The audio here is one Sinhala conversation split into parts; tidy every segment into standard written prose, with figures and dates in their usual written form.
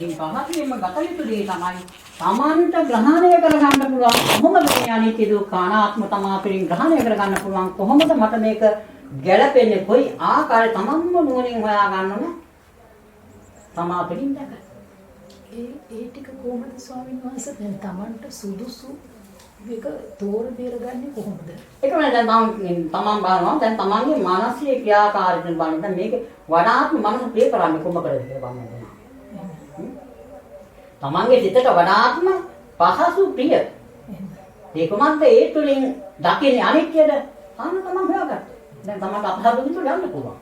ඉතින් පහතින්ම ගත යුතු දේ තමයි සමාන්ත ග්‍රහණය කරගන්න පුළුවන් කොහොමද මේ අනිත්‍ය දුක්ඛ අනාත්ම තමා පිළින් ග්‍රහණය කරගන්න පුළුවන් කොහොමද මට මේක ගැළපෙන්නේ කොයි ආකාරය තමන්ම නුවණින් හොයා ගන්න ඕන තමා පිළින් දැක ඒ ටික කොහොමද ස්වාමීන් වහන්සේ දැන් තමන්ට සුදුසු මේක තෝර බේරගන්නේ කොහොමද? ඒකම දැන් තමන් බලනවා දැන් තමන්ගේ මානසික ක්‍රියාකාරීත්වය බලන්න දැන් මේක වඩාත්ම මනස ප්‍රිය කරන්නේ කොහොමද කියලා බලන්න. තමන්ගේ සිතට වඩාත්ම පහසු ප්‍රිය. ඒකමත් ඒ තුලින් දකින්නේ අනිත්‍යද? ආන තමන් හොයාගත්තා. දැන් තමන්ට අපහසු විදිහට යන්න පුළුවන්.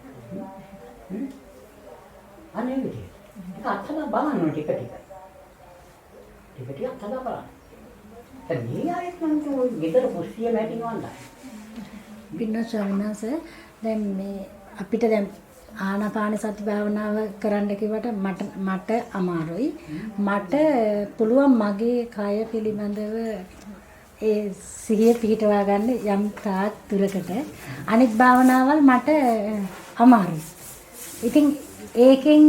අනේ විදිහ. ඒක අත්හදා බලන්න ටික ටික. ටික ටික අත්හදා බලන්න. මේ ආයත් නම් ගෙදර කුස්සිය මැටිනවන්දා. පින්න ස්වාමීන් වහන්සේ දැන් මේ අපිට දැන් ආනාපාන සති භාවනාව කරන්න කිව්වට මට අමාරුයි. මට පුළුවන් මගේ කය පිළිබඳව ඒ සිහිය පිහිටවා ගන්න යම් තාක් දුරකට අනිත් භාවනාවල් මට අමාරුයි. ඉතින් ඒකෙන්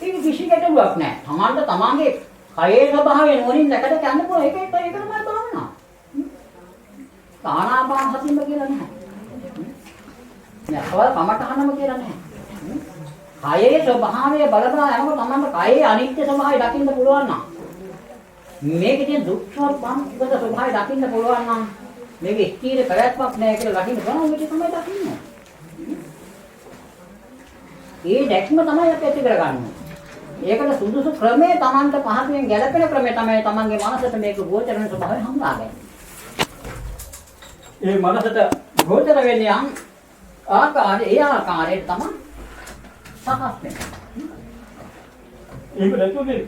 ඒක කිසි ගැටලුවක් නැහැ. තමන්ට තමන්ගේ කයේ ස්වභාවය නෝනින් දැකට යන්න පුළුවන්. ඒක තමයි බලනවා. ආනාපාන සතියම කියලා නැහැ. නෑ, කමටහනම කියලා නැහැ. කයේ ස්වභාවය බලබලා යනකොට තමන්ට කයේ අනිත්‍ය ස්වභාවය දකින්න පුළුවන් නම් මේකේ දුක්ඛ පංචක ස්වභාවය දකින්න පුළුවන් නම් මේක ස්ථීර ප්‍රයත්නක් නැහැ කියලා දකින්න පුළුවන්. මේක තමයි දකින්නේ. ඒ දැක්ම තමයි අපි ඇති කරගන්නේ. ඒකට සුදුසු ක්‍රමය තමන්ට පහසුවෙන් ගැලපෙන ක්‍රමය තමයි තමන්ගේ මනසට මේක ගෝචර වෙන ස්වභාවය හඳුනාගන්නේ. ඒ මනසට ගෝචර වෙන්නේ ඒ ආකාරයට තමයි සකස් වෙන්නේ. ඒක නැතුනේ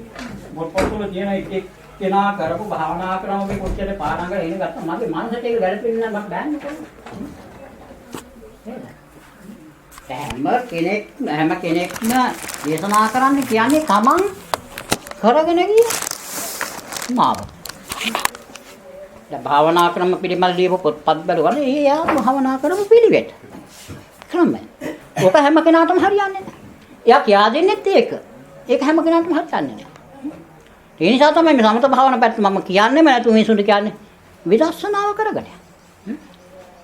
මොකක්ද තියෙන එක කෙනා කරපු භාවනා ක්‍රමයේ කොච්චර පාඩම් කරලා ඉගෙන ගත්තා මගේ මනසට ඒක ගැලපෙන්නේ නැහැ මට බෑනේ කොහොමද? හැම කෙනෙක්ම දේශනා කරන්න කියන්නේ තමන් කරගෙන ගිය මාව. දැන් භාවනා ක්‍රම පිළිබඳ ලියපු පොත්පත් බලවල ඒ භාවනා කරමු පිළිවෙත. ක්‍රමය. ඔක හැම කෙනාටම හරියන්නේ නැහැ. එයා කියා දෙන්නෙත් ඒක. ඒක හැම කෙනාටම හරියන්නේ නැහැ. ඒ නිසා තමයි මේ සමත භාවනා පැත්ත මම කියන්නේම නැතු මිනිසුන්ට කියන්නේ විදර්ශනාව කරගෙන.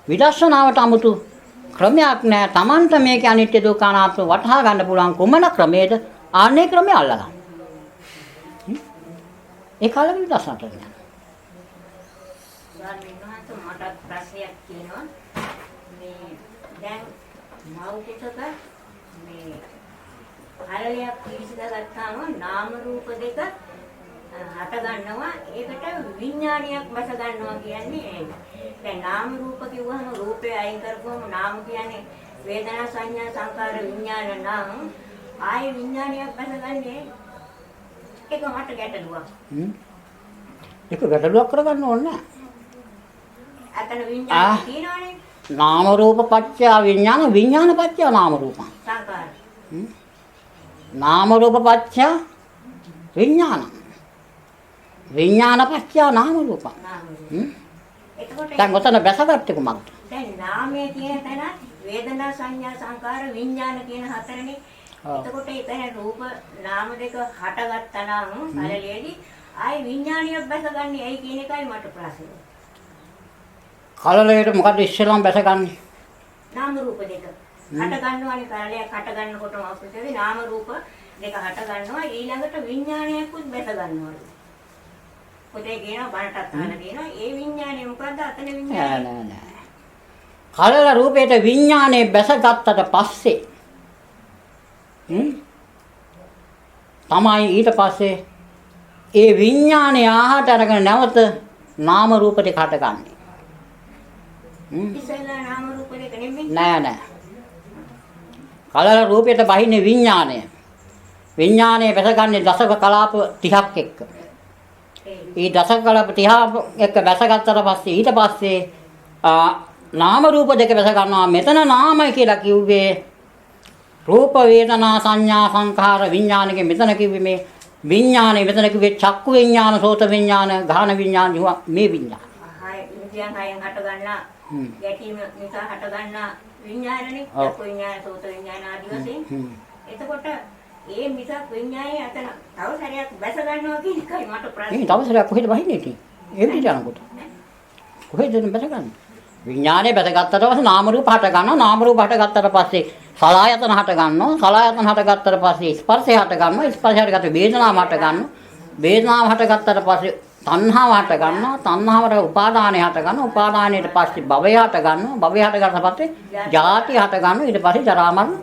විදර්ශනාවට 아무තු ක්‍රමයක් නැහැ. Tamanta මේක අනිත්‍ය දුක්ඛ අනාත්ම වටහා ගන්න පුළුවන් කොමන ක්‍රමයේද ආන්නේ ක්‍රමය අල්ලගන්න. ඒ කාලෙ විදර්ශනා කරන්න. මට ප්‍රශ්නයක් තියෙනවා. මේ දැන් මෞඛිකක මේ හරලයක් පිළිසිඳ ගත්තාම නාම රූප දෙක හට ගන්නවා. ඒකට විඥානයක් බස ගන්නවා කියන්නේ දැන් නාම රූප කිව්වහම රූපේ අයින් කරපුවම නාම කියන්නේ වේදනා සංඥා සංකාර විඥාන නම් ආයේ විඥානයක් බස ගන්නේ ඒක මට ගැටලුවක්. ඒක ගැටලුවක් කරගන්න ඕනේ නැහැ. අතන විඥාන තියෙනවනේ. නාම රූප පත්‍ය විඥාන විඥාන පත්‍ය නාම රූප. සංකාර. නාම රූප පත්‍ය විඥාන. විඥාන පත්‍ය නාම රූප. එතකොට දැන් ඔතන බැසගත්තේ කොහොමද? දැන් නාමයේ තියෙන තැන වේදනා සංඥා සංකාර විඥාන කියන හතරනේ. එතකොට එතන රූප නාම දෙක හටගත්තා නම් කලලේදී ආයි විඥානියක් බැසගන්නේ ඇයි කියන එකයි මට ප්‍රශ්නේ. කලලයට මොකද ඉස්සෙල්ලාම බැසගන්නේ? නාම රූප දෙක හට ගන්නවානේ කලලයක් හට ගන්නකොටම අපිටදී නාම රූප දෙක හට ගන්නවා ඊළඟට විඥානයකුත් බැස ගන්නවා. පොතේ කියනවා බණටත් අහලා කියනවා ඒ විඥානේ මොකද්ද අතන විඥානේ නෑ. කලල රූපේට විඥානේ බැසගත්තට පස්සේ තමයි ඊට පස්සේ ඒ විඥානේ ආහට අරගෙන නැවත නාම රූප දෙක හටගන්නේ. ඉස්සෙල්ලා නාම රූප දෙක නෙමෙයි නෑ. කලල රූපයට බහින්නේ විඥානය. විඥානයේ බැසගන්නේ දසක කලාප 30ක් එක්ක. ඒ දසක කලාප 30 එක්ක බැසගත්තට පස්සේ ඊට පස්සේ නාම රූප දෙක බැස ගන්නවා. මෙතන නාමය කියලා කිව්වේ රූප වේදනා සංඥා සංඛාර විඥානකේ මෙතන කිව්වේ මේ විඥානේ මෙතන කිව්වේ චක්කු විඥාන සෝත විඥාන ගාහන විඥාන මේ විඥාන. හය ඉන්ද්‍රියන් හයෙන් හට ගන්නා ගැටීම නිසා හට ගන්නා විඥානනේ චක්කු විඥාන සෝත විඥාන ආදී වශයෙන්. එතකොට ඒ මිසක් විඥානේ අතන තව සැරයක් බැස ගන්නවා කියන එකයි මට ප්‍රශ්නේ. මේ තවසරයක් කොහෙද වහින්නේ ඉතින්? ඒ විදිහට යනකොට. කොහෙද බැස ගන්න? විඥානේ බැසගත්තට පස්සේ නාම රූප හට ගන්නවා. නාම රූප හට ගත්තට පස්සේ සලආයතන හට ගන්නවා. සලආයතන හට ගත්තට පස්සේ ස්පර්ශය හට ගන්නවා. ස්පර්ශය හට ගත්තට වේදනාව හට ගන්නවා. වේදනාව හට ගත්තට පස්සේ තණ්හාව හට ගන්නවා. තණ්හාවට උපාදානය හට ගන්නවා. උපාදානයට පස්සේ භවය හට ගන්නවා. භවය හට ගන්නට පස්සේ ජාති හට ගන්නවා. ඊට පස්සේ ජරා මරණ.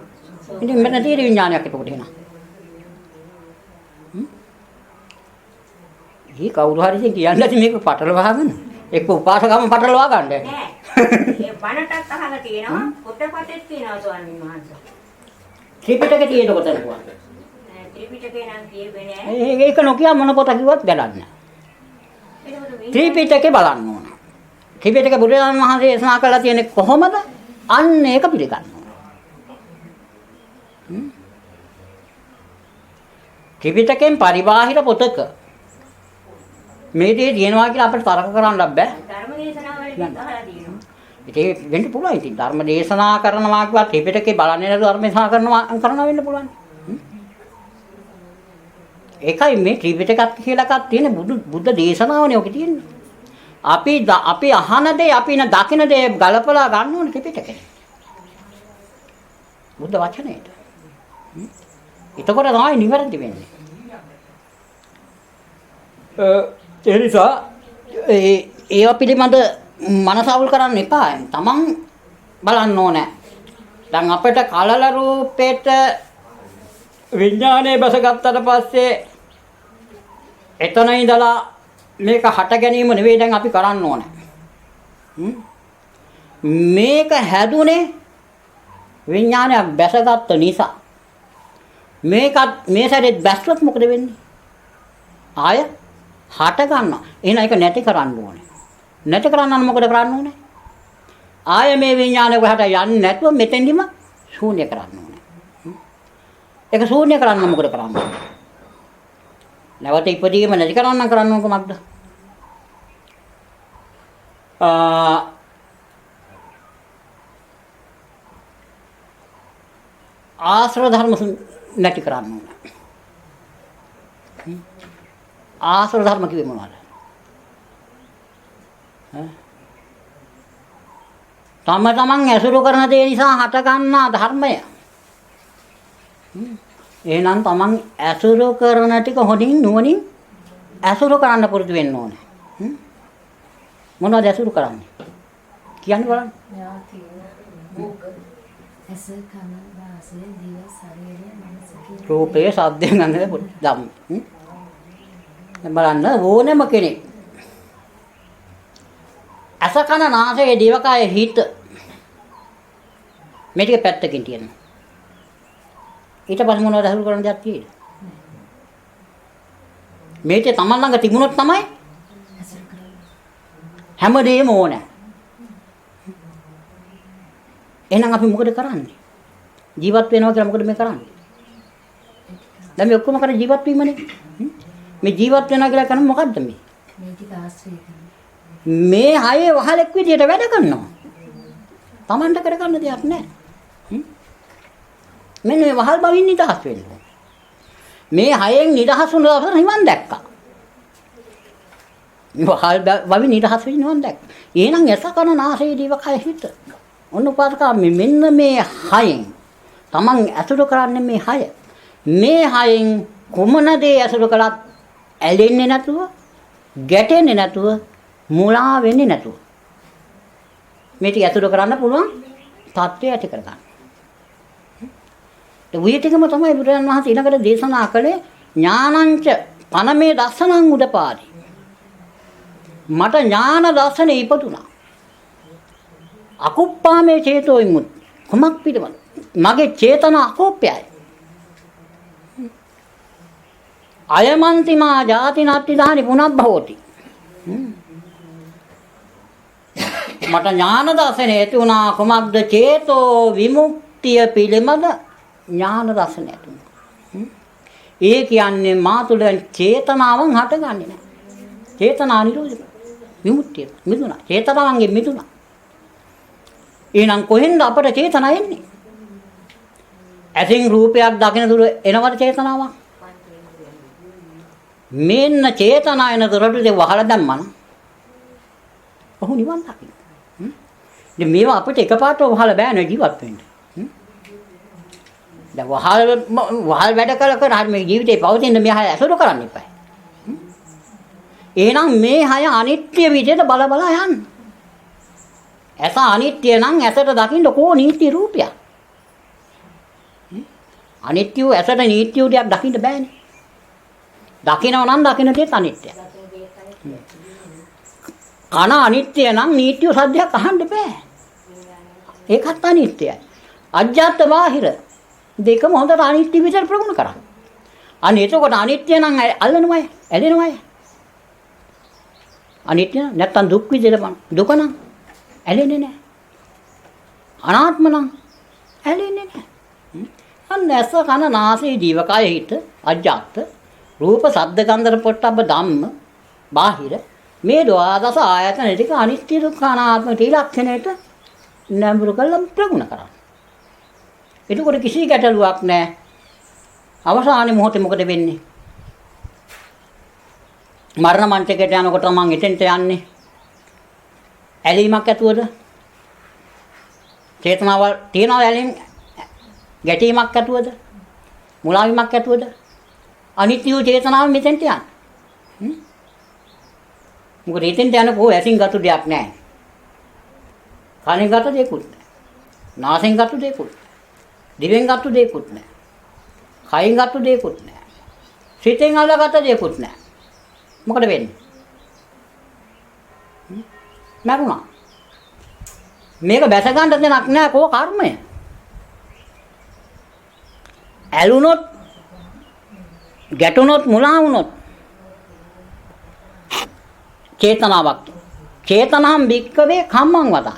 ඉතින් මෙන්න තියෙන විඥානයක් එතකොට එනවා. මේ කවුරු හරි ඉතින් කියන්නේ නැති මේක පටලවාගෙන එක්ක උපාසකම පටලවා ගන්න. නෑ. ඒ බණටත් අහලා තියෙනවා පොතපතෙත් තියෙනවා ස්වාමීන් වහන්සේ. ත්‍රිපිටකේ තියෙන කොට නකුවා. ත්‍රිපිටකේ නම් කියෙන්නේ නෑ. ඒක නොකිය මොන පොත කිව්වත් වැඩක් නෑ. ත්‍රිපිටකේ බලන්න ඕන. ත්‍රිපිටකේ බුදුරජාණන් වහන්සේ දේශනා කළා තියෙන්නේ කොහොමද? අන්න ඒක පිළිගන්න ඕන. ත්‍රිපිටකෙන් පරිබාහිර පොතක මේ දේ තියෙනවා කියලා අපිට තරක කරන්න බෑ. ධර්ම දේශනාවලදී අහලා තියෙනවා. ඒක වෙන්න පුළුවන්. ඉතින් ධර්ම දේශනා කරනවා කියවත් ත්‍රිපිටකේ බලන්නේ නැතුව ධර්ම දේශනා කරනවා වෙන්න පුළුවන්. ඒකයි මේ ත්‍රිපිටකත් කියලා එකක් තියෙන බුද්ධ දේශනාවනේ ඔකේ තියෙන්නේ. අපි අහන දේ අපි දකින දේ ගලපලා ගන්න ඕනේ ත්‍රිපිටකේ. බුද්ධ වචනේට. එතකොට තමයි නිවැරදි වෙන්නේ. ඒ නිසා ඒවා පිළිබඳ මනස අවුල් කරන්න එපා. තමන් බලන්න ඕනේ. දැන් අපිට කලල රූපේට විඥානය බසගත්තට පස්සේ එතන ඉඳලා මේක හට ගැනීම නෙවෙයි දැන් අපි කරන්න ඕනේ. මේක හැදුනේ විඥානය බැසගත්ත නිසා. මේකත් මේ සැරේ බැස්සොත් මොකද වෙන්නේ? ආය හට ගන්නවා. එහෙනම් ඒක නැති කරන්න ඕනේ. නැති කරන්න නම් මොකද කරන්න ඕනේ? ආය මේ විඥානය කොහට යන්නේ නැතුව මෙතෙන්දිම ශූන්‍ය කරන්න ඕනේ. ඒක ශූන්‍ය කරන්න මොකද කරන්න ඕනේ? නැවත ඉපදීම නැති කරන්න කරන්න ඕන කොහොමද? ආශ්‍රව ධර්ම නැති කරන්න ඕන. ආශ්‍රව ධර්ම කිව්වේ මොනවද? තම තමන් ඇසුරු කරන දේ නිසා හට ගන්නා ධර්මය. එහෙනම් තමන් ඇසුරු කරන ටික හොඳින් නුවණින් ඇසුරු කරන්න පුරුදු වෙන්න ඕනේ. මොනවද ඇසුරු කරන්නේ? කියන්න බලන්න. ඇස කන නාසය දිව ශරීරය මනස කියන රූපේ ශබ්දයෙන් ගන්නද ධම්ම. බලන්න ඕනෙම කෙනෙක් ඇස කන නාසය දිවකය හිත මේ ටික පැත්තකින් තියෙනවා. ඊට පස්සේ මොනවද අහුරු කරන්න දෙයක් තියෙන්නේ? මේක තමන් ළඟ තිබුණොත් තමයි හැමදේම ඕනේ. එහෙනම් අපි මොකද කරන්නේ? ජීවත් වෙනවා කියලා මොකද මේ කරන්නේ? දැන් මේ ඔක්කොම කරේ ජීවත් වීමනේ. මේ ජීවත් වෙනවා කියලා කරන්නේ මොකද්ද මේ? මේ ටික ආශ්‍රය කරන. මේ හයේ වහලෙක් විදියට වැඩ කරනවා. Tamanට කරගන්න දෙයක් නැහැ. මෙන්න මේ වහල් බවින් නිදහස් වෙන්න ඕන. මේ හයෙන් නිදහස් වුණ දවසට නිවන් දැක්කා. වහල් බවින් නිදහස් වෙන්න නිවන් දැක්කා. එහෙනම් ඇස කන නාසය දිව කය හිත. ඔන්න උපාසකා මෙන්න මේ හයෙන් Taman ඇසුරු කරන්නේ මේ හය. මේ හයෙන් කොමන දේ ඇසුරු කළත් ඇලෙන්නේ නැතුව, ගැටෙන්නේ නැතුව, මුලා වෙන්නේ නැතුව. මේක ඇසුරු කරන්න පුළුවන් තත්ත්වය ඇති කරගන්න. ඒ විදිහටම තමයි බුදුරජාණන් වහන්සේ ඊළඟට දේශනා කළේ ඥානංච පනමේ දස්සනං උදපාදි. මට ඥාන දර්ශනේ ඉපදුනා. අකුප්පාමේ චේතෝ විමුත්. කොමක් පිටවල. මගේ චේතන අකෝප්‍යයි. අයමන්තිමා ජාති නාට්ටි දානි පුනබ්භවෝති. මට ඥාන දර්ශනේ ඇති වුණා කොමක්ද චේතෝ විමුක්තිය පිළිමද ඥාන දර්ශනය ඇති වුණා. ඒ කියන්නේ මා තුළ චේතනාවන් හටගන්නේ නැහැ. චේතනා නිරෝධ විමුක්තිය මිදුණා. චේතනාවන්ගෙන් මිදුණා. එහෙනම් කොහෙන්ද අපට චේතනා එන්නේ? ඇසින් රූපයක් දකින දුර එනවද චේතනාවක්? මෙන්න චේතනා එන දුරට වහලා දැම්මම ඔහු නිවන් දකින්න. ඉතින් මේවා අපිට එකපාරට වහලා බෑනේ ජීවත් වෙන්න. දැන් වහල් වැඩ කර හරි මේ ජීවිතේ පවතින මේ හය අසුර කරන්න එපා. එහෙනම් මේ හය අනිත්‍ය විදිහට බල බල යන්න. ඇස අනිත්‍ය නම් ඇසට දකින්න කෝ නීති රූපයක්. අනිත්‍ය ඇසට නීති රූපයක් දකින්න බෑනේ. දකින්නව නම් දකින්න දෙත් අනිත්‍යයි. කන අනිත්‍ය නම් නීති සද්දයක් අහන්න බෑ. ඒකත් අනිත්‍යයි. අජ්ජත් බාහිර දෙකම හොඳට අනිත්‍ය විදිහට ප්‍රගුණ කරා. අනේ එතකොට අනිත්‍ය නම් අල්ලනවයි, ඇලෙනවයි. අනිත්‍ය නැත්තම් දුක් විදිහට බං. දුක නම් ඇලෙන්නේ නැහැ. අනාත්ම නම් ඇලෙන්නේ නැහැ. අන්න ඇස කන නාසය ජීවකය හිත අජ්ජත් රූප ශබ්ද ගන්ධ පොට්ටබ්බ ධම්ම බාහිර මේ ද්වාදස ආයතන ටික අනිත්‍ය දුක්ඛ අනාත්ම ත්‍රිලක්ෂණයට නඹුරු කළා ප්‍රගුණ කරා. එතකොට කිසි ගැටලුවක් නැහැ. අවසානයේ මොහොතේ මොකද වෙන්නේ? මරණ මංචකයට යනකොට මං එතෙන්ට යන්නේ. ඇලීමක් ඇතුවද? චේතනාවල් තියනවා ඇලීම් ගැටීමක් ඇතුවද? මුලාවීමක් ඇතුවද? අනිත්‍ය චේතනාව මෙතෙන්ට යන්නේ. මොකද එතෙන්ට යනකොට ඇසින් ගත දෙයක් නැහැ. කනෙන් ගත දෙයක්වත් නැහැ. නාසයෙන් ගත දෙයක්වත් නැහැ. දිවෙන් ගත දෙයක්වත් නැහැ. කයින් ගත දෙයක්වත් නැහැ. සිතෙන් අල්ලගත දෙයක්වත් නැහැ. මොකද වෙන්නේ? මරුණා. මේක බැස ගන්න දෙයක් නැහැ කෝ කර්මය. ඇලුනොත් ගැටුනොත් මුලා වුනොත් චේතනාවක්. චේතනාම් භික්කවේ කම්මං වදා.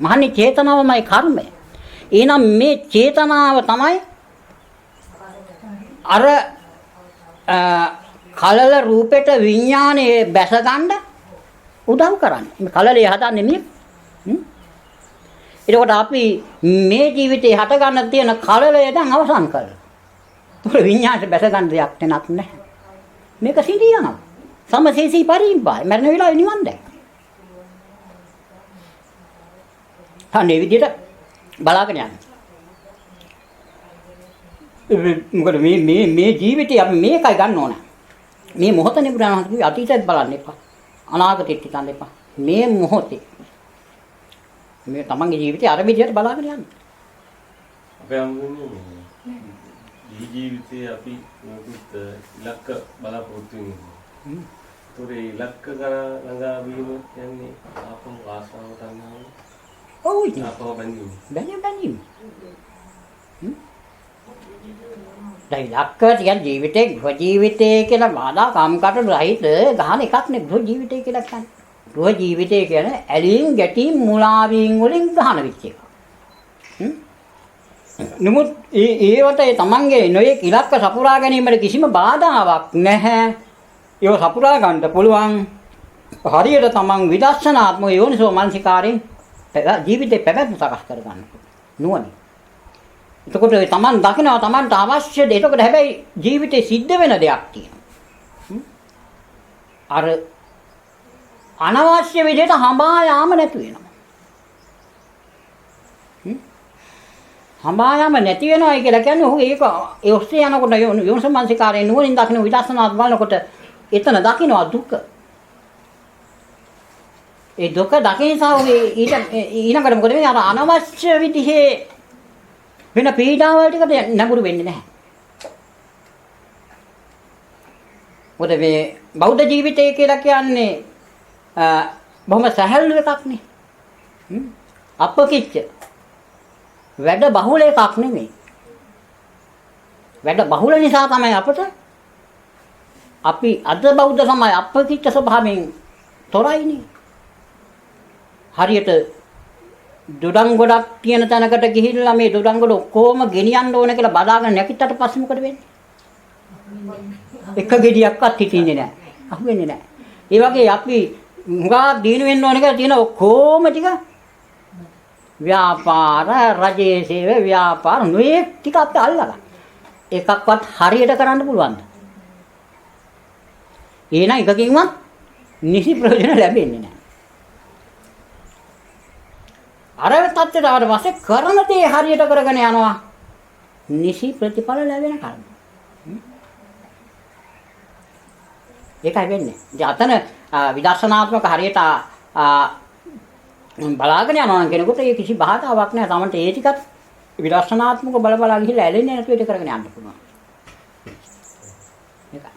මහනි චේතනාවමයි කර්මය. එහෙනම් මේ චේතනාව තමයි අර කලල රූපෙට විඥානයේ බැස ගන්න උදව් කරන්නේ. මේ කලලේ හදන්නේ මේ. එතකොට අපි මේ ජීවිතේ හට ගන්න තියෙන කලලය දැන් අවසන් කරලා. ඒක විඥානයට බැස ගන්න දෙයක් නැත් නැහැ. මේක සිටියනවා. සමසේසී පරිම්බයි. මරණ වෙලාවේ නිවන් දැක්ක. අනේ විදිහට බලාගෙන යන්න. මොකද මේ ජීවිතේ අපි මේකයි ගන්න ඕන. මේ මොහොතේ බුදුරණන් කිව්වේ අතීතයත් බලන්න එපා. අනාගතෙත් හිතන්න එපා. මේ මොහොතේ මේ තමන්ගේ ජීවිතේ අර විදිහට බලාගෙන යන්න. අපේ අම්මුනේ ජීවිතේ අපි මොකද ඉලක්ක බලාපොරොත්තු වෙන්නේ. ඒතොරේ ඉලක්ක ළඟා වීම කියන්නේ ආපහු ආසාව ගන්නවා. ඔව් ආපහු බැඳීම. බැඳීම. දැන් ඉලක්ක කියන්නේ ජීවිතේ කියලා බාධා කම්කට රහිත ගහන එකක් නේ ගෘහ ජීවිතය කියලා කියන්නේ. ගෘහ ජීවිතය කියන්නේ ඇලීම් ගැටීම් මුලාවීම් වලින් ගහන විච් එක. නමුත් ඒවට තමන්ගේ නොයෙක් ඉලක්ක සපුරා ගැනීමට කිසිම බාධාවක් නැහැ. ඒක සපුරා ගන්න පුළුවන්. හරියට තමන් විදර්ශනාත්මක යෝනිසෝ මනසිකාරයෙන් ජීවිතේ පැවැත්ම සකස් කර ගන්න නුවණ. එතකොට තමන් දකිනවා තමන්ට අවශ්‍ය දේ. එතකොට හැබැයි ජීවිතේ සිද්ධ වෙන දෙයක් තියෙනවා. අර අනවශ්‍ය විදිහට හඹා යාම නැති වෙනවා. හඹා යාම නැති වෙනවා කියලා කියන්නේ ඔහු ඒක ඒ ඔස්සේ යනකොට යෝනිසමනසිකාරයෙන් නුවණින් දකින්න විදර්ශනාත් බලනකොට එතන දකින්නවා දුක. ඒ දුක දකිනසා ඔහු ඊළඟට මොකද වෙන්නේ? අර අනවශ්‍ය විදිහේ වෙන පීඩාවල් ටිකට නැඹුරු වෙන්නේ නැහැ. මොකද මේ බෞද්ධ ජීවිතය කියලා කියන්නේ බොහොම සැහැල්ලු එකක් නේ. අපකිච්ච වැඩ බහුල එකක් නෙමෙයි. වැඩ බහුල නිසා තමයි අපට අපි අද බෞද්ධ සමාජය අපකිච්ච ස්වභාවයෙන් තොරයිනේ. හරියට දොඩම් ගොඩක් තියෙන තැනකට ගිහිල්ලා මේ දොඩම් ගොඩ ඔක්කොම ගෙනියන්න ඕන කියලා බදාගෙන නැකිටට පස්සේ මොකද වෙන්නේ? එක ගෙඩියක්වත් හිටින්නේ නැහැ. අහුවෙන්නේ නැහැ. ඒ වගේ අපි හුඟා දිනු වෙන්න ඕන කියලා තියෙන ඔක්කොම ටික ව්‍යාපාර, රජයේ සේවය, ව්‍යාපාර නොයේ ටික අපිට අල්ලගන්න. එකක්වත් හරියට කරන්න පුළුවන්ද? එහෙනම් එකකින්වත් නිසි ප්‍රයෝජන ලැබෙන්නේ නැහැ. අර තත්ත්වයට ආවට පස්සේ කරන දේ හරියට කරගෙන යනවා. නිසි ප්‍රතිඵල ලැබෙන කර්ම. ඒකයි වෙන්නේ. ඉතින් අතන විදර්ශනාත්මක හරියට බලාගෙන යනවා නම් කෙනෙකුට ඒ කිසි බාධාවක් නැහැ. තමන්ට ඒ ටිකත් විදර්ශනාත්මක බල ගිහිල්ලා ඇලෙන්නේ නැතුව ඒක කරගෙන යන්න පුළුවන්. ඒකයි.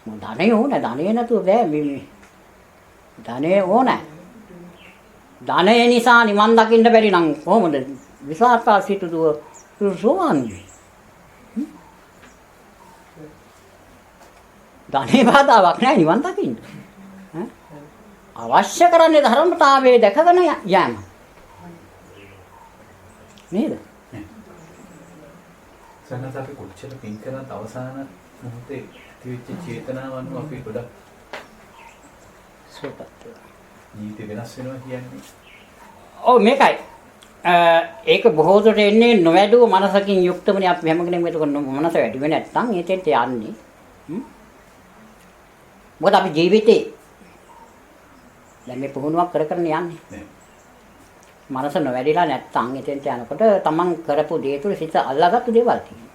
මොන ධනෙ ඕනේ. ධනෙ නැතුව බෑ මේ. ධනෙ ඕනේ. ධනෙ නිසා නිවන් දකින්න බැරි නම් කොහොමද විසාකා සිටුදුව සෝවන්නේ? ධනෙ බාධාවක් නැහැ නිවන් දකින්න. අවශ්‍ය කරන්නේ ධර්මතාවයේ දැකගෙන යෑම. නේද? සන්නත අපි කොච්චර පින් කරත් අවසාන මොහොතේ ඇතිවෙච්ච චේතනාවන් අපි ගොඩක් සුවපත් ජීවිතේ වෙනස් වෙනවා කියන්නේ. ඔව් මේකයි. ඒක බොහෝ දුරට එන්නේ නොවැඩුව මනසකින් යුක්තමනේ අපි හැම කෙනෙක්ම ඒක මනස වැඩි වෙ නැත්නම් ඒතෙන්ට යන්නේ. මොකද අපි ජීවිතේ දැන් මේ පුහුණුවක් කර යන්නේ. මනස නොවැඩිලා නැත්නම් එතෙන්ට යනකොට තමන් කරපු දේ තුළ සිත අල්ලාගත්තු දේවල් තියෙනවා.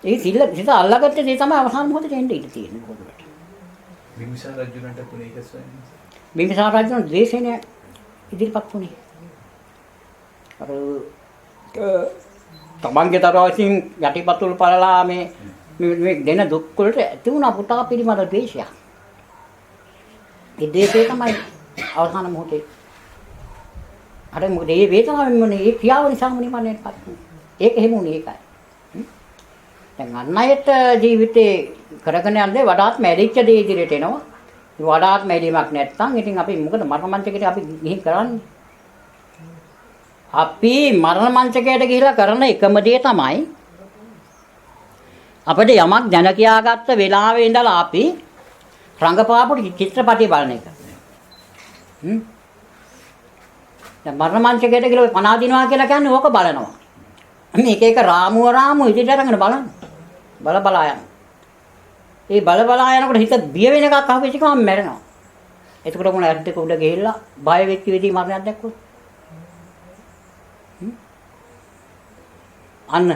ඒ සිත අල්ලාගත්ත දේ තමයි අවසාන මොහොතේ එන්නේ ඉඳී තියෙන්නේ මොකද? බිම්බිසාර රජුන්ට පුනේ එක ස්වයං. බිම්බිසාර රජුන් දේශනේ ඉදිරිපත් වුණේ. අර තමන්ගේ තරවසින් යටිපතුල් පළලා මේ දෙන දුක් වලට ඇති වුණ පුතා පිළිමර ද්වේෂයක්. ඒ දේශේ තමයි අවසාන මොහොතේ. අර මොකද මේ වේදනාවෙන් මොනේ ඒ ක්‍රියාව නිසා මොනේ මන්නේපත් වුනේ. ඒක එහෙම උනේ ඒකයි. දැන් අන්නයට ජීවිතේ කරගෙන යන්නේ වඩාත් මැරිච්ච දේ ඉදිරියට එනවා. වඩාත් මැරීමක් නැත්නම් ඉතින් අපි මොකද මරණ මංචකයට අපි ගිහින් කරන්නේ? අපි මරණ මංචකයට ගිහිලා කරන එකම දේ තමයි අපිට යමක් දැන කියාගත්ත වෙලාවේ ඉඳලා අපි රංගපාපු චිත්‍රපටි බලන එක. දැන් මරණ මංචකයට ගිහලා පණ අදිනවා කියලා කියන්නේ ඕක බලනවා. මේක එක රාමුව ඉදිරියට අරගෙන බලන්න. බල යන. ඒ බල යනකොට හිත බිය වෙන එකක් අහුවෙච්ච ගමන් මැරෙනවා. එතකොට මොන ඇද්දක උඩ ගිහිල්ලා බය වෙච්ච විදිහ මරණයක් දැක්කොත්. අන්න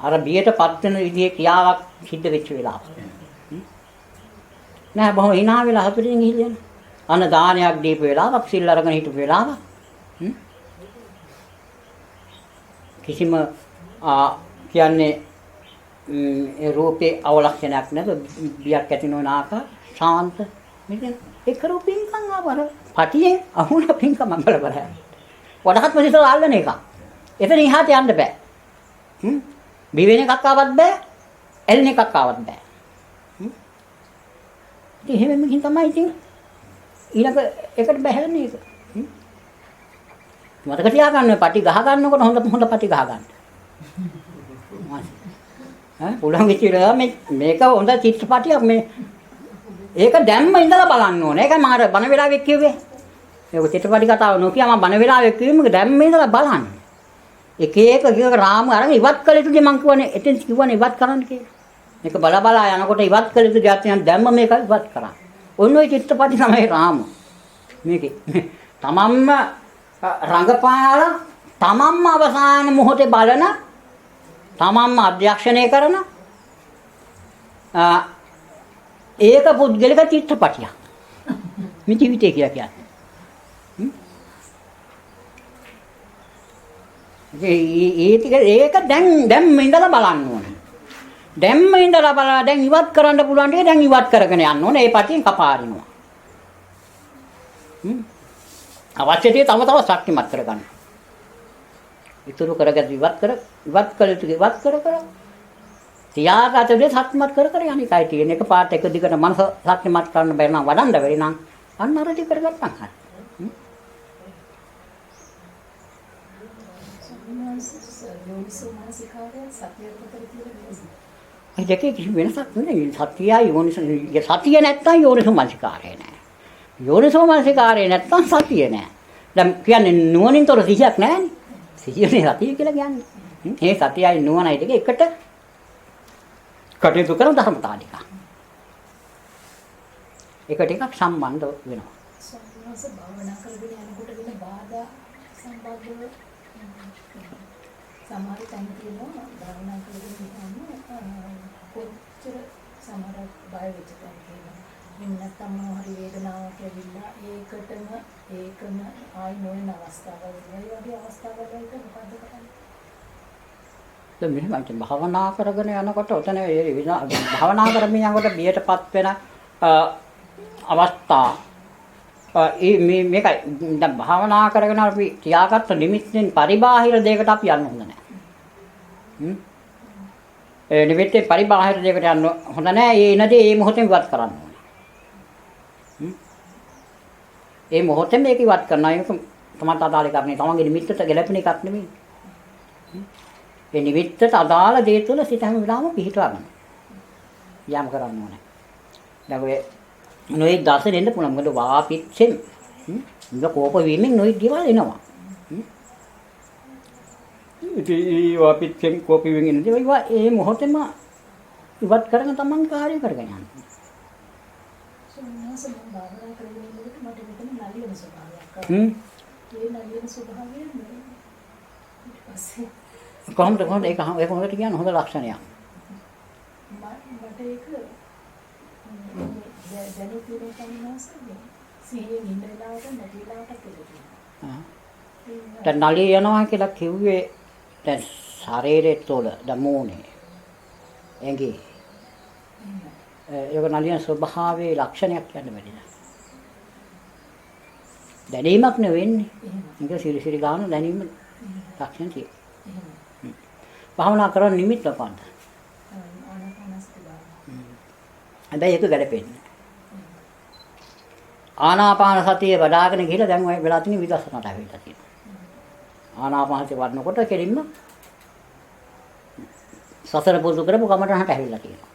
අර බියටපත් වෙන විදිහේ ක්‍රියාවක් සිද්ධ වෙච්ච වෙලාව. නෑ බොහොම hina වෙලා හතුටින් ගිහිල්ලා යන. අන්න දානයක් දීපු වෙලාවක් සිල් අරගෙන හිටපු වෙලාවක්. කිසිම කියන්නේ ඒ රූපේ අවලක්ෂණයක් නැත බියක් ඇති නොවන ආකාර ශාන්ත මෙතන ඒක රූපින්කම් ආවර පටියේ අහුන පින්කම් බල වඩාත් මොකද අල්ලන එක. එතන ඉහාට යන්න බෑ. බිවෙන එකක් ආවත් බෑ එල්න එකක් ආවත් බෑ. ඉතින් එහෙම මින් තමයි ඉතින් ඊළඟ එකට බහැරන්නේ ඒක. මතක තියාගන්න පටි ගහ ගන්නකොට හොඳ පටි ගහ ගන්න. පුළුවන් විදිහට මේක හොඳ චිත්‍රපටියක් මේ ඒක දැම්ම ඉඳලා බලන්න ඕනේ. ඒකයි මම අර බන වෙලාවෙ කිව්වේ. මේක චිත්‍රපටි කතාව නොකිය මම බන වෙලාවෙ කිව්වේ මේක දැම්ම ඉඳලා බලන්න. එක එක රාම අරන් ඉවත් කළ යුතුද මං කියවනේ එතෙන් කිව්වනේ ඉවත් කරන්න කියලා. මේක බල යනකොට ඉවත් කළ යුතු જાතියන් දැම්ම මේක ඉවත් කරා. ඔන්න ඔය චිත්‍රපටි තමයි රාම. මේකේ තමන්ම රංගපාලා තමන්ම අවසාන මොහොතේ බලන තමන්ම අධ්‍යක්ෂණය කරන ඒක පුද්ගලික චිත්‍රපටියක්. මේ ජීවිතය කියලා කියන්නේ. ඒක දැන් ඉඳලා බලන්න ඕනේ. දැන් ඉඳලා බලලා දැන් ඉවත් කරන්න පුළුවන් ටික දැන් ඉවත් කරගෙන යන්න ඕනේ. ඒ පැටියෙන් කපාරිනවා. අවශ්‍යතිය තව ශක්තිමත් කරගන්න. ඉතුරු කරගත් ඉවත් කළ යුතු ඉවත් කර තියාගත දේ ශක්තිමත් කර යන්නේ කයි තියෙන එක පාට එක දිගට මනස ශක්තිමත් කරන්න බැරි නම් වඩන්න බැරි නම් අන්න අර ටික කරගත්තා හරි. ඒ දෙකේ කිසි වෙනසක් නෙවෙයි. සතියයි යෝනිසෝ සතිය නැත්තම් යෝනිසෝ මනසිකාරය නෑ. යෝනිසෝ මනසිකාරය නැත්තම් සතිය නෑ. දැන් කියන්නේ නුවණින්තර සිහියක් නැහැනේ. සිහියනේ සතිය කියලා කියන්නේ. මේ සතියයි නුවණයි දෙක එකට කටයුතු කරන ධර්මතාවනික. එක ටිකක් සම්බන්ධ වෙනවා. ස්වාමීන් වහන්සේ භාවනා කරගෙන යනකොට වෙන බාධා සම්බන්ධව සමහර තැන් තියෙනවා භාවනා කරගෙන යනකොට කොච්චර සමහර බය වෙච්ච තැන් තියෙනවා. නැත්නම් මොහරි වේදනාවක් ඇවිල්ලා ඒකම ආයි නොවන අවස්ථාවල් ඒ වගේ අවස්ථාවල් වලට මොකද කරන්නේ? දැන් මෙහෙමයි භාවනා කරගෙන යනකොට ඔතන භාවනා කරමින් යනකොට බියටපත් වෙන අවස්ථා මේකයි දැන් භාවනා කරගෙන අපි තියාගත්ත නිමිත්තෙන් පරිබාහිර දෙයකට අපි යන්න හොඳ නැහැ. ඒ නිමිත්තේ පරිබාහිර දෙයකට යන්න හොඳ නැහැ. ඒ ඉනදී මේ මොහොතෙන් ඉවත් කරන්න ඕනේ. ඒ මොහොතෙන් මේක ඉවත් කරනවා. ඒක තමන්ට අදාළ එකක් නෙවෙයි. තමන්ගේ නිමිත්තට ගැලපෙන එකක් නෙවෙයි. ඒ නිමිත්තට අදාළ දේ තුළ සිත හැම වෙලාවෙම පිහිටවා ගන්න. යාම කරන්න ඕනේ. දැන් ඔය නොයි දර්ශන එන්න පුළුවන්. මොකද වාපිච්චෙන් මේක කෝප වීමෙන් නොයි දේවල් එනවා. ඉතින් වාපිච්චෙන් කෝප වීමෙන් එන දේවල් ඒ මොහොතේම ඉවත් කරගෙන තමන් කාර්ය කරගෙන යන්න. සෝමනස මම භාවනා කරගෙන ඉන්නකොට මට මෙතන නලියන ස්වභාවයක් ආවා. ඒ නලියන ස්වභාවය ඊට පස්සේ කොහොමද ඒක හොඳට කියන්නේ හොඳ ලක්ෂණයක්. මට ඒක දැනුත් තියෙන කන්නසනේ සීයෙන් ඉන්න වෙලාවට නැති වෙලාවට කියලා. දැන් නලිය යනවා කියලා කිව්වේ දැන් ශරීරයේ තුළ දමෝනේ එංගේ ඒක නලියන ස්වභාවයේ ලක්ෂණයක් කියන්න බැරි නෑ. දැනීමක් නෙවෙන්නේ. ඒක සිරි ගාන දැනීම ලක්ෂණ තියෙනවා. භාවනා කරන නිමිත්ත මොකක්ද? හැබැයි ඒක ගැලපෙන්නේ. ආනාපාන සතිය වඩ아가න ගිහලා දැන් ඔය වෙලා තියෙන විදර්ශනාට ඇවිල්ලා තියෙනවා. ආනාපාන සතිය වඩනකොට කෙලින්ම සසර පුරුදු කරපු කමටහනට ඇවිල්ලා තියෙනවා.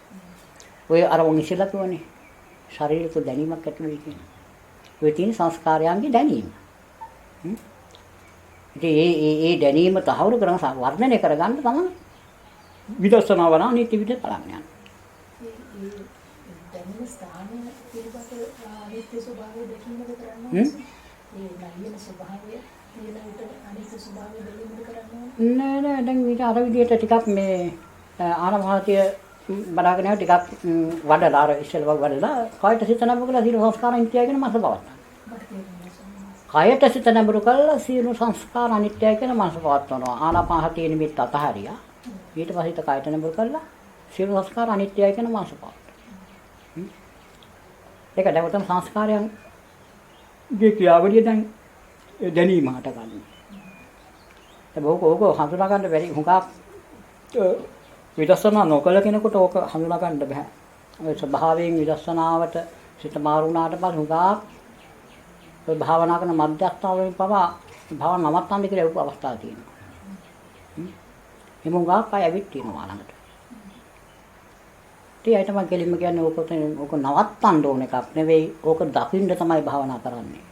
ඔය අර වොන් ඉස්සෙල්ලා කියවනේ ශරීරක දැනීමක් ඇති වෙයි කියන. ඔය තියෙන සංස්කාරයන්ගේ දැනීම. ඉතින් ඒ දැනීම තහවුරු කරන වර්ණනය කරගන්න තමයි විදර්ශනා වන අනිත්‍ය විදිහට බලන්න යන්නේ. දැනීම ස්ථානයේ පිළිබඳ අනිත්‍ය ස්වභාවය දැකීමද කරන්නේ? ඒ නලියන ස්වභාවය කියන විට අනිත්‍ය ස්වභාවය දැකීමද කරන්නේ? නෑ දැන් ඊට අර විදිහට ටිකක් මේ ආනමහතිය බලාගෙන යන ටිකක් වඩලා අර ඉස්සෙල්ලා වඩලා කායට සිත නඹු කරලා සීල සංස්කාරයන් තියාගෙන මනස පවත්නවා. කායට සිත නඹු කරලා සීල සංස්කාර අනිත්‍යයි කියන මනස පවත්වනවා. ආනාපානහතිය නිමිත්ත අතහරියා. ඊට පස්සේ හිත කායට නඹු කරලා සීල සංස්කාර අනිත්‍යයි කියන මනස පවත්වනවා. ඒක දැවතම සංස්කාරයන් ගේ ක්‍රියාවලිය දැන් දැනීම හට ගන්නවා. ඒක ඕක හඳුනා ගන්න බැරි හුඟක් විදර්ශනා නොකල කෙනෙකුට ඕක හඳුනා ගන්න බෑ. ඔය ස්වභාවයෙන් විදර්ශනාවට සිත මාරු වුණාට පස්සේ හුඟක් ඔය භාවනා කරන මධ්‍යස්ථාවලින් පවා භාවනා නවත්තන්න කියලා උප අවස්ථාවක් තියෙනවා. එමුඟක් අය ඇවිත් තියෙනවා ළඟට. ඒයි තමයි කෙලින්ම කියන්නේ ඕක නවත්තන්න ඕන එකක් නෙවෙයි. ඕක දකින්න තමයි භාවනා කරන්නේ.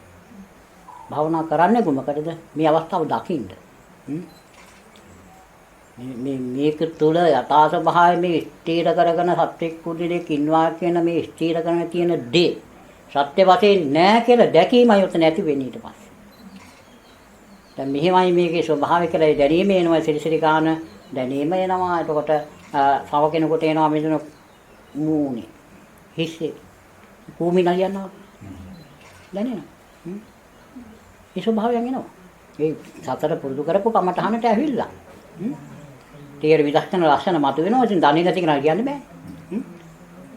භාවනා කරන්නේ කොහොමකටද? මේ අවස්ථාව දකින්න. මේක තුළ යථා ස්වභාවය මේ ස්ථීර කරගෙන සත්‍යක් කුඩිලෙක ඉන්නවා කියන මේ ස්ථීර කරන තියෙන දේ සත්‍ය වශයෙන් නෑ කියලා දැකීමයි උත නැති වෙන්නේ ඊට පස්සේ. දැන් මෙහෙමයි මේකේ ස්වභාවය කියලා දැනීම එනවා සිරිසිරි ගන්න දැනීම එනවා. එතකොට සව කෙනෙකුට එනවා මෙතන මූණේ හිස්සේ භූමි නලියනවා දැනෙනවා. ඒ ස්වභාවයෙන් එනවා. ඒ සතර පුරුදු කරපු කමටහනට ඇවිල්ලා. තේර විදර්ශන ලක්ෂණ මතුවෙනවා. ඉතින් දන්නේ නැති කෙනා කියන්නේ බෑ.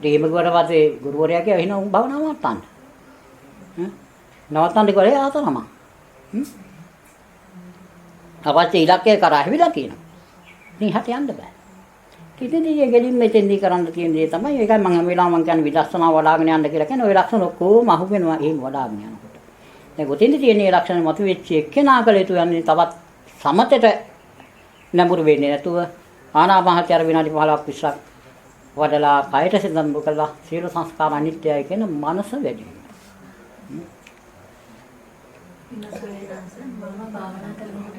එහෙම ගුවට පස්සේ ගුරුවරයා කියව එහෙනම් උන් භවනාව නවත්තන්න. නවත්තන්න කිව්වල ආතනම. අවශ්‍ය ඉලක්කය කරා හැවිලා කියනවා. ඉතින් හට යන්න බෑ. ඉතින්දී ගෙලින් මෙතෙන්දී කරන්න තියෙන දේ තමයි ඒකයි මම හැම වෙලාවම කියන්නේ විදර්ශනා වඩාගෙන යන්න කියලා කියන්නේ. ওই ලක්ෂණ ඔක්කොම අහු වෙනවා එහෙම වඩාගෙන යනකොට. දැන් ගොතින්දී තියෙන මේ ලක්ෂණ මතුවෙච්ච එක්කෙනා කළ යුතු යන්නේ තවත් සමතේට නඹුරු වෙන්නේ නැතුව ආනාපානසතිය අර විනාඩි 15ක් 20ක් වඩලා කයට සිතම්බු කළා සීල සංස්කාර අනිත්‍යයි කියන මනස වැඩි වෙනවා. මම භාවනා කරනකොට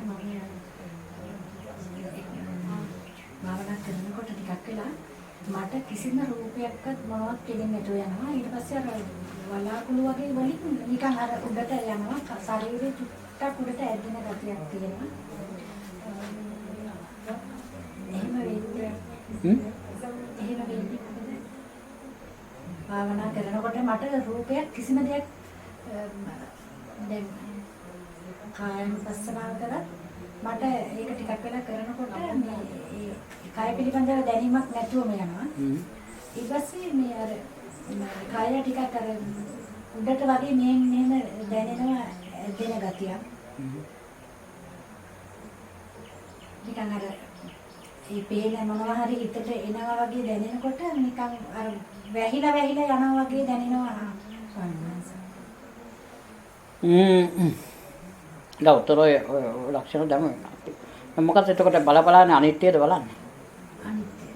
භාවනා කරනකොට ටිකක් වෙලා මට කිසිම රූපයක්වත් මොනවත් පේන්නේ නැතුව යනවා. ඊට පස්සේ අර වලාකුළු වගේ වලින් නිකන් අර උඩට යනවා. ශරීරේ චුට්ටක් උඩට ඇදෙන ගතියක් තියෙනවා. එහෙම වෙන්නේ. එහෙම වෙන්නේ. භාවනා කරනකොට මට රූපයක් කිසිම දෙයක් දැන් කායනුපස්සනාව කරත් මට ඒක ටිකක් වෙලා කරනකොට මේ කාය පිළිබඳව දැනීමක් නැතුවම යනවා. ඊට පස්සේ මේ අර කාය ටිකක් අර උඩට වගේ මෙහෙම දැනෙනවා දෙන ගතියක්. නිකන් අර ඒ පේන මොනවා හරි හිතට එනවා වගේ දැනෙනකොට නිකන් අර වැහිලා යනවා වගේ දැනෙනවා. දවතර ඔය ලක්ෂණ දැම මොකක්ද එතකොට බලන්නේ අනිත්‍යද බලන්නේ? අනිත්‍ය.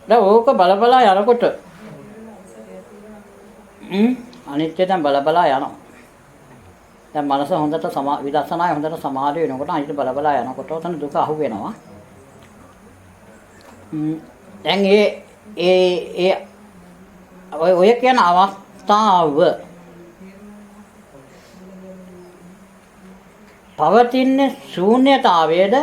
දැන් ඕක බලලා යනකොට අනිත්‍ය දැන් බලලා යනවා. දැන් මනස හොඳට විදර්ශනාය හොඳට සමාධිය වෙනකොට අනිත්‍ය බලලා යනකොට උතන දුක අහු වෙනවා. දැන් ඒ ඔය කියන අවස්ථාව පවතින ශූන්‍යතාවයේද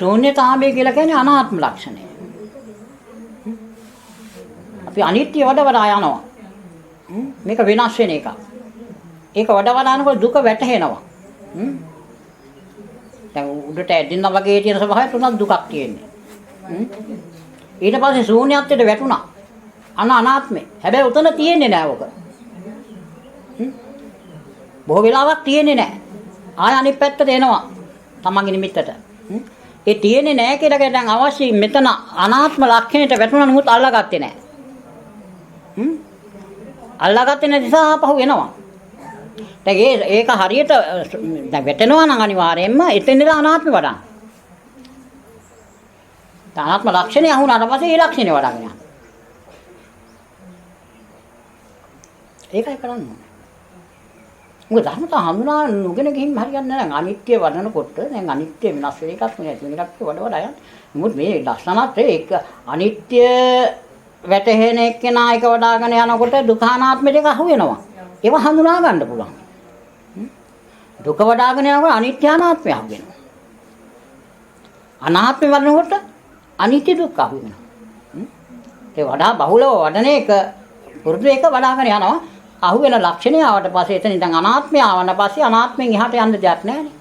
ශූන්‍යතාවය කියලා කියන්නේ අනාත්ම ලක්ෂණය. අපි අනිත්‍ය වඩා යනවා. මේක වෙනස් වෙන එකක්. ඒක වඩා යනකොට දුක වැටහෙනවා. දැන් උඩට ඇදින්න වගේ තියෙන ස්වභාවය තුනක් දුකක් තියෙන්නේ. ඊට පස්සේ ශූන්‍යත්වයට වැටුණා. අනාත්මේ. හැබැයි උතන තියෙන්නේ නෑ ඔක. බොහෝ වෙලාවක් තියෙන්නේ නෑ. ආය අනිත් පැත්තට එනවා. තමන්ගේ නිමිත්තට. ඒ තියෙන්නේ නෑ කියලා දැන් අවශ්‍ය මෙතන අනාත්ම ලක්ෂණයට වැටුණා නමුත් අල්ලාගත්තේ නෑ. අල්ලාගත්තේ නැති නිසා ආපහු එනවා. දැන් ඒක හරියට දැන් වැටෙනවා නම් අනිවාර්යයෙන්ම එතනද අනාත්ම වඩා. අනාත්ම ලක්ෂණය අහුණාට පස්සේ ඒ ලක්ෂණය වඩාගෙන යනවා. ඒකයි කරන්නේ. මොකද ධර්මතා හඳුනා නොගෙන ගිහින් හරියන්නේ නැහැ. අනිත්‍ය වඩනකොට දැන් අනිත්‍ය වෙනස් වෙන එකක් නෙවෙයි. වෙන එකක් වඩා යන්නේ. මොකද මේ දර්ශනත් ඒක අනිත්‍ය වැටහෙන එක්කෙනා එක වඩාගෙන යනකොට දුක්ඛානාත්ම දෙක අහු වෙනවා. ඒව හඳුනා ගන්න පුළුවන්. දුක වඩාගෙන යනකොට අනිත්‍ය අනාත්මය අහු වෙනවා. අනාත්මය වඩනකොට අනිත්‍ය දුක්ඛ අහු වෙනවා. ඒ වඩා බහුලව වඩන එක පුරුදු එක වඩාගෙන යනවා. අහු වෙන ලක්ෂණය ආවට පස්සේ එතන ඉඳන් අනාත්මය ආවන පස්සේ අනාත්මෙන් එහාට යන්න දෙයක් නැහැනේ.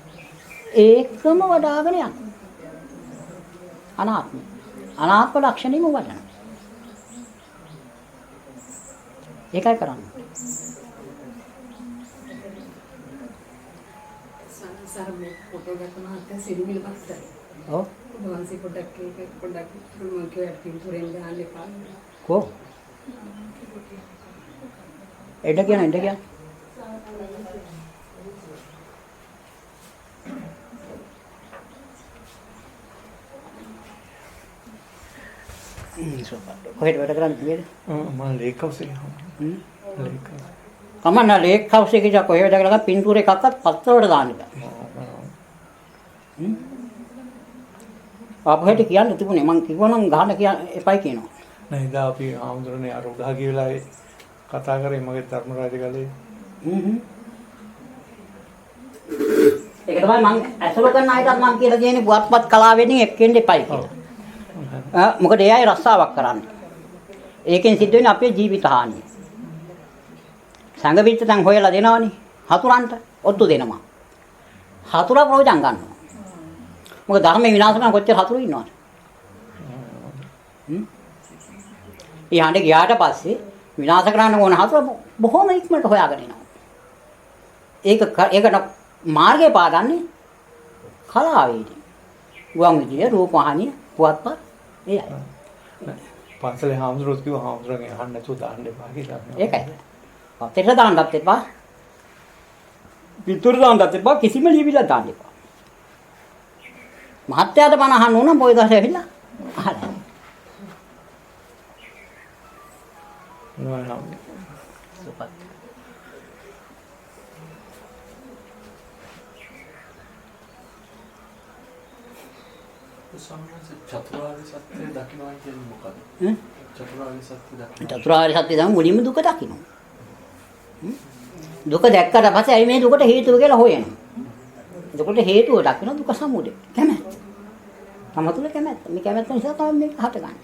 ඒකම වඩාගෙන යනවා. අනාත්ම ලක්ෂණෙම වඩනවා. ඒකයි කරන්නේ. සරමේ ෆොටෝ ගන්න හත් සිරුවිල පස්සේ. ඔව්. වන්සි පොඩක් මම කියවලා පින්තූරෙන් දාන්න එපා. කො? එඩ කියන. කොහෙද වැඩ කරන්නේ? මම ලේක් හවුස් එකේ. Lake house. කමන්න ලේක් හවුස් එකේ ජා කොහෙද වැඩ කරලා පින්තූර එකක්වත් පත්තරවලට දාන්න බෑ. අපහෙට කියන්න තිබුණේ මං කිව්වනම් ගහන්න කියන්න එපයි කියනවා. නෑ ඉතින් අපි ආම්දුරනේ අර උදා ගිය වෙලාවේ කතා කරේ මගේ ධර්මරාජ ගලේ. ඒක තමයි මං ඇසුරු කරන අයටත් මං කියලා කියන්නේ පුවත්පත් කලාවෙන් එක්කෙන්න එපයි කියලා. මොකද ඒ අය රස්සාවක් කරන්නේ. ඒකෙන් සිද්ධ වෙන්නේ අපේ ජීවිත හානිය. සංගවිච්ච තන් හොයලා දෙනවනේ. හතුරන්ට ඔත්තු දෙනවා. හතුරා ප්‍රයෝජන ගන්නවා. මොකද ධර්මයේ විනාශ කරන කොච්චර හතුරු ඉන්නවද? ඊහඬ ගියාට පස්සේ විනාශ කරන්න ඕන හතුරු බොහොම ඉක්මනට හොයාගෙන එනවා. ඒකට මාර්ගය පාදන්නේ කලාවේදී. ගුවන් විදුලිය, රූපවාහිනිය, පුවත්පත් ඒ අය. පන්සලේ හාමුදුරුවෝ කිව්වා හාමුදුරුවන්ගේ අහන්න නැතුව දාන්න එපා කියලා. ඒකයි. පතේට දාන්නත් එපා. පිටුර දාන්නත් එපා. කිසිම ලියවිලා දාන්න එපා. මහත්යාට බණ අහන්න ඕන මොකද ඇවිල්ලා අහලා. නිවන් නම් සුපත්. චතුරාර්ය සත්‍ය දකින්නවා කියන්නේ මොකද? චතුරාර්ය සත්‍ය දකින්න. චතුරාර්ය සත්‍ය තමයි මුලින්ම දුක දකින්න. දුක දැක්කට පස්සේ ඇයි මේ දුකට හේතුව කියලා හොයනවා. එතකොට හේතුව දකින්න දුක සමුදය. කැමැත්ත. තමතුල කැමැත්ත. මේ කැමැත්ත නිසා තමයි මේක හටගන්නේ.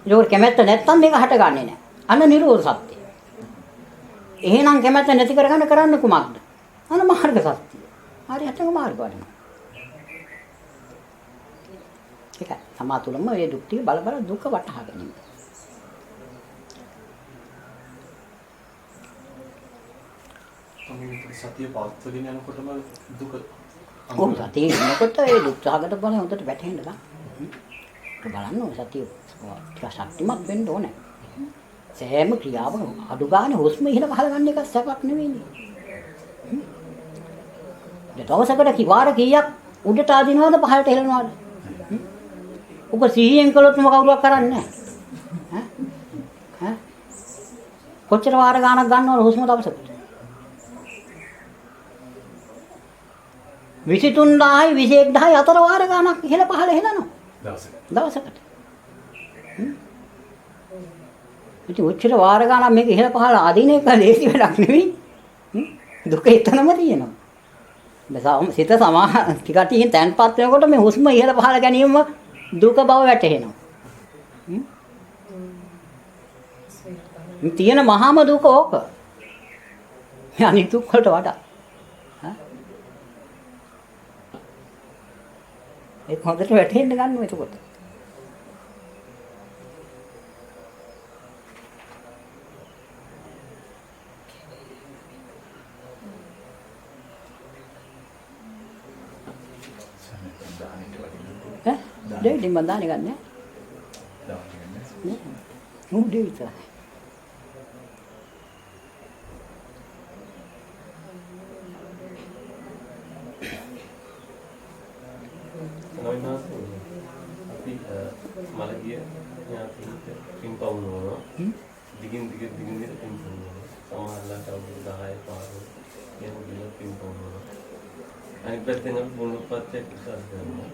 ඒක කැමැත්ත නැත්තම් මේක හටගන්නේ නැහැ. අන්න නිරෝධ සත්‍ය. එහෙනම් කැමැත්ත නැති කරගන්න කරන්න කුමක්ද? අන්න මාර්ග සත්‍ය. හරි හටක මාර්ග වඩනවා. ඒකයි තමා තුළම මේ දුක් ටික බල බල දුක වටහා ගැනීම. තමයි සතිය පවත්වගෙන යනකොටම දුක ඔව් සතිය එනකොට ඒ දුක් සහගත බව හොඳට වැටහෙන්න ගන්න. බලන්න ඕන සතිය ටික ශක්තිමත් වෙන්න ඕනේ. සෑම ක්‍රියාවකම අඩු ගන්න හුස්ම ඉහළ පහළ ගන්න එක සැපක් නෙවෙයිනේ. දවසකට කිවාර කීයක් උඩට ආදිනවද පහළට හෙලනවද? ඔබ සිහියෙන් කළොත් කවුරුවක් කරන්නේ නැහැ. ඈ? කොච්චර වාර ගාණක් ගන්නවද හුස්ම දවසකට? 23000යි 21000යි අතර වාර ගාණක් ඉහළ පහළ හෙලනවා. දවසකට. ඉතින් ඔච්චර වාර ගාණක් මේක ඉහළ පහළ ආදින එක ලේසි වැඩක් නෙවෙයි. දුක එතනම තියෙනවා. සිත ටිකටින් තැන්පත් වෙනකොට මේ හුස්ම ඉහළ පහළ ගැනීම දුක බව වැටහෙනවා. තියෙන මහාම දුක ඕක. අනිත් දුක් වලට වඩා. ඒක හොඳට වැටහෙන්න ගන්න එතකොට. දෙවියන් මන්දානේ ගන්න. නෝ දෙවිත. අපි මලගිය ඥාතින්ට පින්පවුනවා. දිගින් දිගට පින්පවුනවා. සමහරවිට අවුරුදු 10 15 එහෙම දින පින්පවුනවා. අනිත් පැත්තෙන් අපි මොනපත්යක් විශ්වාස කරනවා.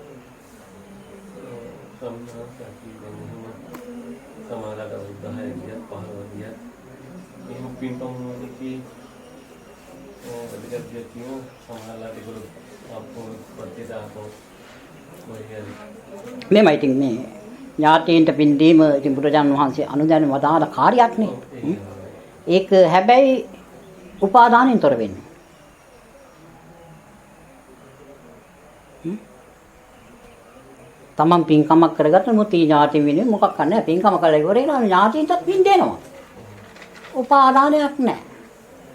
සමාජයට උදාහරණ ගියත් 15 ගියත් එහෙම පින්පවුනෝනේ වැඩිකත් කියනවා සමාජයට ඒගොල්ලෝ අපෝ ප්‍රතිදාපෝ මේමයි ඉතින් මේ ඥාතීන්ට පින් දීම ඉතින් බුදුරජාණන් වහන්සේ අනුදැන වදාළ කාර්යයක් නේ. ඒක හැබැයි උපාදානෙන් තොර වෙන්නේ. තමන් පින්කමක් කරගත්ත මොති ඥාති වෙන්නේ මොකක් නැහැ. පින්කම කළා ඉවර වෙනවා ඥාතීන්ටත් පින් දෙනවා. උපාදානයක් නැහැ.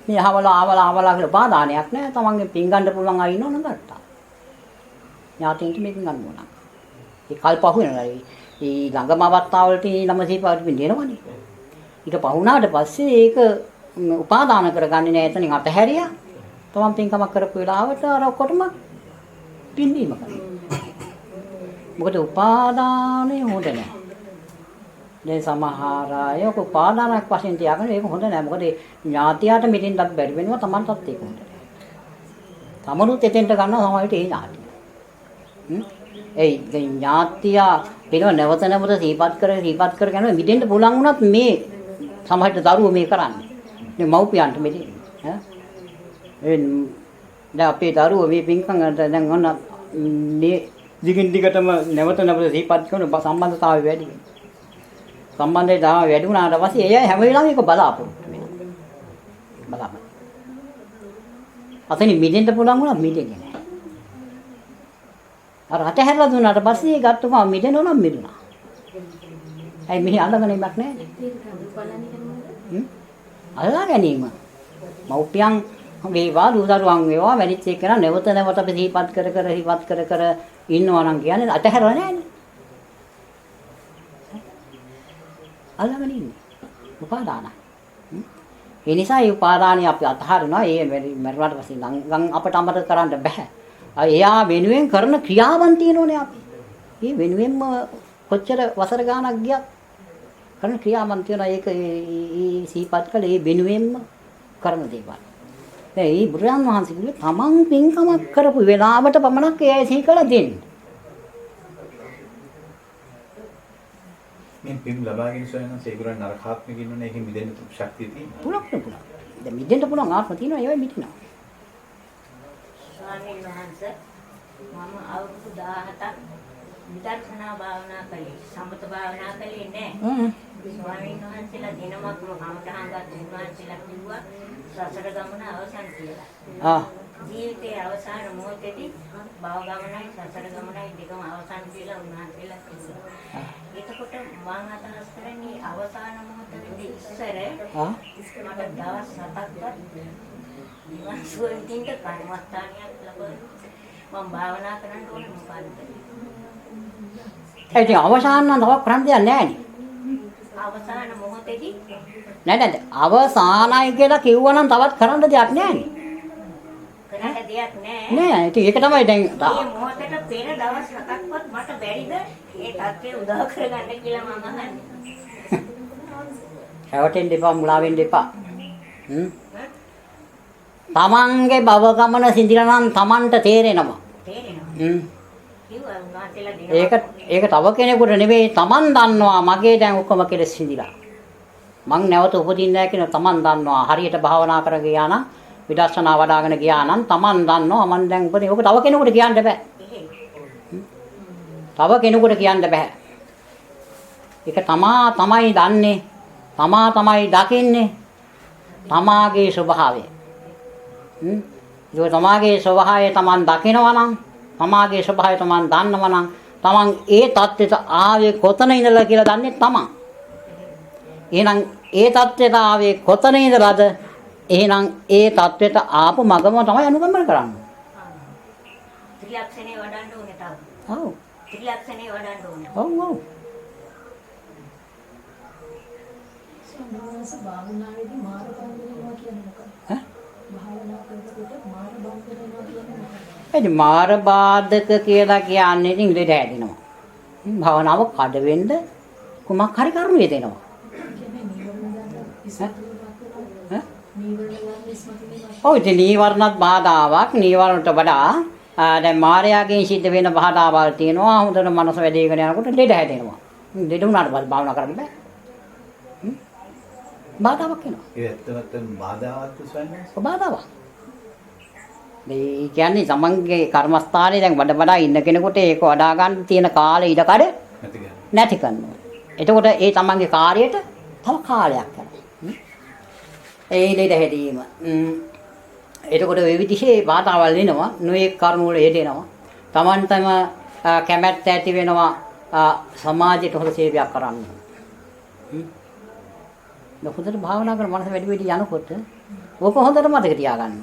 මේ ආවලා කියලා උපාදානයක් නැහැ. තමන්ගේ පින් ගන්න පුළුවන් අය ඉන්නවනම් ගත්තා. ඥාතීන්ට මේක ගන්න ඕන. ඒ කල්පහු වෙනවා. ඒ ළඟම අවස්ථාවලට ළමසීපාවට පින් දෙනවනේ. ඊට පහුණාට පස්සේ ඒක උපාදාන කරගන්නේ නැහැ. එතනින් අතහැරියා. තමන් පින්කමක් කරපු වෙලාවට අර ඔක්කොටම පින් දීම කරනවා. මොකද උපාදානෙ හොඳ නැහැ. දැන් සමහර අය උපාදානයක් වශයෙන් තියාගෙන ඒක හොඳ නැහැ. මොකද ඥාතියට මෙතෙන්ට බැරි වෙනවා Tamanටත් ඒක හොඳ නැහැ. තමනුත් එතෙන්ට ගන්නවා සමහරවිට ඒ ඥාතිය. ඒ ඥාතියා පිනව නැවත නැවත සීපත් කරගෙන මිදෙන්න පුළුවන් වුණත් මේ සමහරවිට දරුවෝ මේ කරන්නේ. මේ මව්පියන්ට මෙතෙන් ඈ දැන් අපේ දරුවෝ මේ පින්කම් දැන් ඔන්න මේ දිගින් දිගටම නැවත සිහිපත් කරන සම්බන්ධතාවය වැඩි වෙනවා. සම්බන්ධතාවය වැඩි වුණාට පස්සේ එයා හැම වෙලාවෙම ඒක බලාපොරොත්තු වෙනවා. බලාපොරොත්තු. අතනින් මිදෙන්න පුළුවන් වුණා මිදෙන්නේ නැහැ. අර අතහැරලා දුන්නාට පස්සේ ගත්තම මිදෙනවා නම් මිදුණා. ඇයි මෙහි අල්ලගැනීමක් නැහැ? අල්ලා ගැනීම. මව්පියන් වේවා දුරුවන් වේවා වැඩිච් එක කරා නැවත අපි සිහිපත් කර ඉන්නවා නම් කියන්නේ අතහැරලා නැහැනේ. අල්ලගෙන ඉන්නේ. උපාදාන. ඒ නිසා මේ උපාදානිය අපි අතහරිනවා. ඒ මරුණාට පස්සේ නම් අපට අමතක කරන්න බෑ. එයා වෙනුවෙන් කරන ක්‍රියාවන් තියෙනෝනේ අපි. මේ වෙනුවෙන්ම කොච්චර වසර ගාණක් ගියත් කරන ක්‍රියාවන් තියෙනවා. ඒක ඒ සිහිපත් කළේ ඒ වෙනුවෙන්ම කරන දේවල්. දැන් මේ බුදුරජාණන් වහන්සේ කිව්වේ තමන් පින්කමක් කරපු වෙලාවට පමණක් ඒ සිහි කළ දෙන්න. මේ පින් ලබාගෙන සොයන සේගුරන් නරකාත්මික ඉන්නනේ ඒකෙන් මිදෙන්න ශක්තිය තියෙනවා. පුළුවන්. දැන් මිදෙන්න පුළුවන් ආත්ම තියෙනවා ඒවයි මිදිනවා. ස්වාමීන් වහන්සේ මම අවුරුදු 17ක් විදර්ශනා භාවනා කළේ. සමත භාවනා කළේ නැහැ. ස්වාමීන් වහන්සේලා දිනමක් කමඨහංගත් උන්වහන්සේලා කිව්වා සසර ගමන අවසන් කියලා. ජීවිතයේ අවසාන මොහොතේදී භව ගමනයි සසර ගමනයි දෙකම අවසන් කියලා උන්වහන්සේලා කිව්වා. එතකොට මම අදහස් කරන්නේ අවසාන මොහොතේදී ඉස්සර මට දවස් 7ක්වත් නිවන් සුව විඳින්න කර්මස්ථානයක් ලැබුණා. මම භාවනා කරන්න ඕනේ මොකද්ද? ඒ ඉතින් අවසාන නම් තව කරන්න දෙයක් නැහැ නේ. අවසාන මොහොතේදී නෑ අවසානයි කියලා කිව්වනම් තවත් කරන්න දෙයක් නැහැ නේ. කරන්න දෙයක් නැහැ. නෑ ඉතින් ඒක තමයි දැන් මේ මොහොතට පෙර දවස් 7ක්වත් මට බැරිද ඒ தත්ත්වය උදා කරගන්න කියලා මම අහන්නේ. රැවටෙන්න එපා මුලා වෙන්න එපා. තමන්ගේ භව ගමන සිඳිලා නම් තමන්ට තේරෙනවා. ඒක තව කෙනෙකුට නෙවෙයි තමන් දන්නවා මගේ දැන් ඔක්කොම කෙලෙස් සිඳිලා. මං නැවත උපදින්නේ නැහැ කියන තමන් දන්නවා. හරියට භාවනා කරගෙන ගියා නම් විදර්ශනා වඩ아가න ගියා නම් තමන් දන්නවා මං දැන් උපදින. ඔක තව කෙනෙකුට කියන්න බෑ. තව කෙනෙකුට කියන්න බෑ. ඒක තමයි දන්නේ. තමයි දකින්නේ. තමාගේ ස්වභාවය. ඒක තමාගේ ස්වභාවය තමන් දකිනවා නම් තමාගේ ස්වභාවය තමන් දන්නවා නම් තමන් ඒ தත්ත්වයට ආවේ කොතන ඉඳලා කියලා දන්නේ තමන්. එහෙනම් ඒ தත්ත්වයට ආවේ කොතන ඉඳලාද? එහෙනම් ඒ தත්ත්වයට ආපු මගම තමයි අනුගමනය කරන්නේ. ත්‍රිලක්ෂණේ වඩන්න ඕනේ තාම. ඔව්. ත්‍රිලක්ෂණේ වඩන්න ඕනේ. ඔව්. සම්මාස භාවනාවේදී මාර බන්ධනවා කියන්නේ මොකක්ද? භාවනා කරනකොට මාර බන්ධනවා කියන්නේ මොකක්ද? එනි මාර බාධක කියලා කියන්නේ ඉතින් ඉඳලා හැදෙනවා. භාවනාව කඩ වෙන්න කුමක් හරි කරුණු දෙනවා. ඔව් ඉතින් නීවරණත් බාධාවක්. නීවරණට වඩා දැන් මායාවෙන් සිද්ධ වෙන බාධාවල් තියෙනවා. හොඳට මනස වැඩිගෙන යනකොට දෙඩ හැදෙනවා. දෙඩ උනාට පස්සේ භාවනා කරන්න බෑ. බාධාවක් වෙනවා. ඒ ඇත්තටම බාධාවත් ස්වයං. බාධාවක්. මේ කියන්නේ තමන්ගේ කර්මස්ථානයේ දැන් වඩා ඉන්න කෙනෙකුට ඒක වඩා ගන්න තියෙන කාලය ඉඩ කඩ නැති කරනවා. එතකොට ඒ තමන්ගේ කාර්යයට තව කාලයක් යනවා. ඒ ඉලෙද හැදීම. එතකොට ওই විදිහේ බාධාවල් එනවා. නොයෙක් කරුණු වල යෙදෙනවා. තමන්ටම කැමැත්ත ඇති වෙනවා සමාජයට හොඳ සේවයක් කරන්න. හොඳට භාවනා කරන මනස වැඩි වැඩි යනකොට ඕක හොඳට මතක තියාගන්න.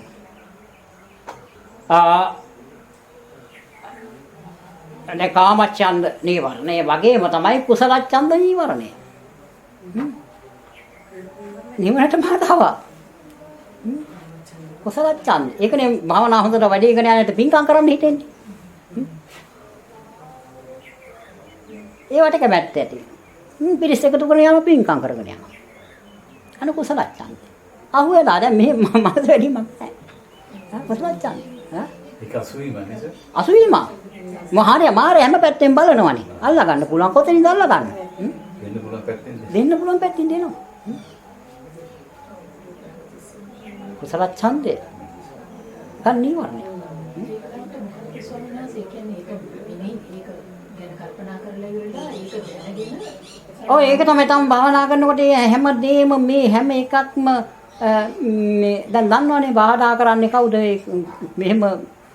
අනේ කාමච්ඡන්ද නීවරණය වගේම තමයි කුසලච්ඡන්ද නීවරණය. නිවනට බාධාවක්. කුසලච්ඡන්ද. ඒකනේ භාවනා හොඳට වැඩි කරගෙන යන්නට පින්කම් කරන්න හිතෙන්නේ. ඒවට කැමැත්ත ඇති. පිරිස් එකතු කරගෙන යනවා පින්කම් කරගෙන යනවා. අන කුසලච්ඡන්ද. අහුවෙලා දැන් මේ මනස වැඩිමක් නැහැ. කුසලච්ඡන්ද. ඒක අසුවීම නේද? අසුවීම. මාරය හැම පැත්තෙන් බලනවනේ. අල්ලා ගන්න පුළුවන් කොතනින්ද අල්ලා ගන්න? දෙන්න පුළුවන් පැත්තෙන්. දෙන්න පුළුවන් පැත්තෙන් දෙනවා. කුසල ඡන්දය. ගන්න නීවරණය. ස්වාමීනාස ඒ කියන්නේ ඒක ගැන කල්පනා කරලා ඉවරලා ඒක දැනගෙන ඔව් ඒක තමයි භාවනා කරනකොට හැමදේම මේ හැම එකක්ම මේ දැන් දන්නවනේ බාධා කරන්නේ කවුද? මෙහෙම